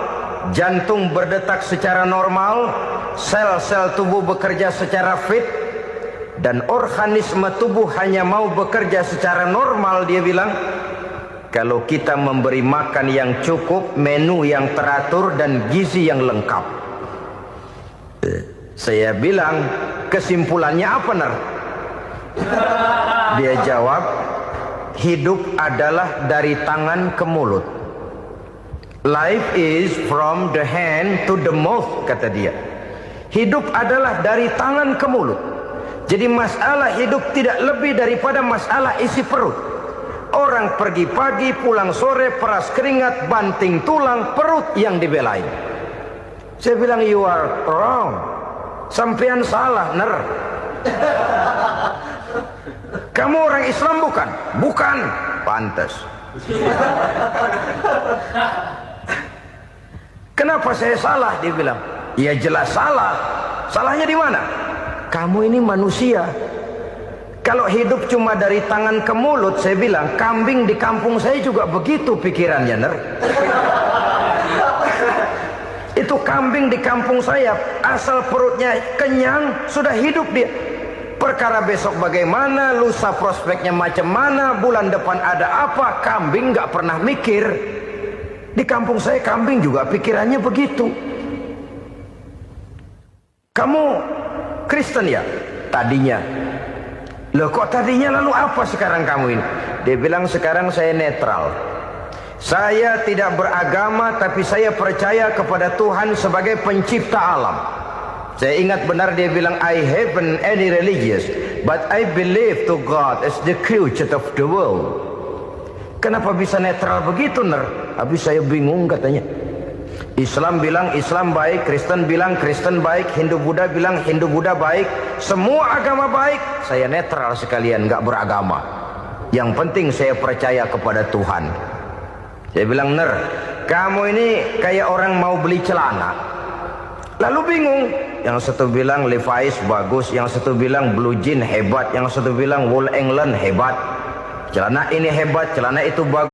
jantung berdetak secara normal, sel-sel tubuh bekerja secara fit, dan organisme tubuh hanya mau bekerja secara normal, dia bilang, kalau kita memberi makan yang cukup, menu yang teratur, dan gizi yang lengkap. Saya bilang, kesimpulannya apa, Ner? Dia jawab, hidup adalah dari tangan ke mulut. Life is from the hand to the mouth, kata dia. Hidup adalah dari tangan ke mulut. Jadi masalah hidup tidak lebih daripada masalah isi perut. Orang pergi pagi, pulang sore, peras keringat, banting tulang, perut yang dibelain. Saya bilang, you are wrong. Sampean salah, Ner. Kamu orang Islam bukan? Bukan. Pantas. Kenapa saya salah? Dia bilang. Ya jelas salah. Salahnya di mana? Kamu ini manusia. Kalau hidup cuma dari tangan ke mulut, saya bilang, kambing di kampung saya juga begitu pikirannya, Ner. Itu kambing di kampung saya, asal perutnya kenyang, sudah hidup dia. Perkara besok bagaimana, lusa prospeknya macam mana, bulan depan ada apa, kambing nggak pernah mikir. Di kampung saya kambing juga pikirannya begitu. Kamu Kristen ya? Tadinya. Loh kok tadinya, lalu apa sekarang kamu ini? Dia bilang, sekarang saya netral. Saya tidak beragama, tapi saya percaya kepada Tuhan sebagai pencipta alam. Saya ingat benar dia bilang, I haven't any religious, but I believe to God as the creator of the world. Kenapa bisa netral begitu, Ner? Habis saya bingung katanya. Islam bilang Islam baik, Kristen bilang Kristen baik, Hindu Buddha bilang Hindu Buddha baik, semua agama baik. Saya netral sekalian, nggak beragama. Yang penting saya percaya kepada Tuhan. Saya bilang, Ner, kamu ini kayak orang mau beli celana, lalu bingung. Yang satu bilang Levi's bagus, yang satu bilang Blue Jean hebat, yang satu bilang Wool England hebat. Celana ini hebat, celana itu bagus.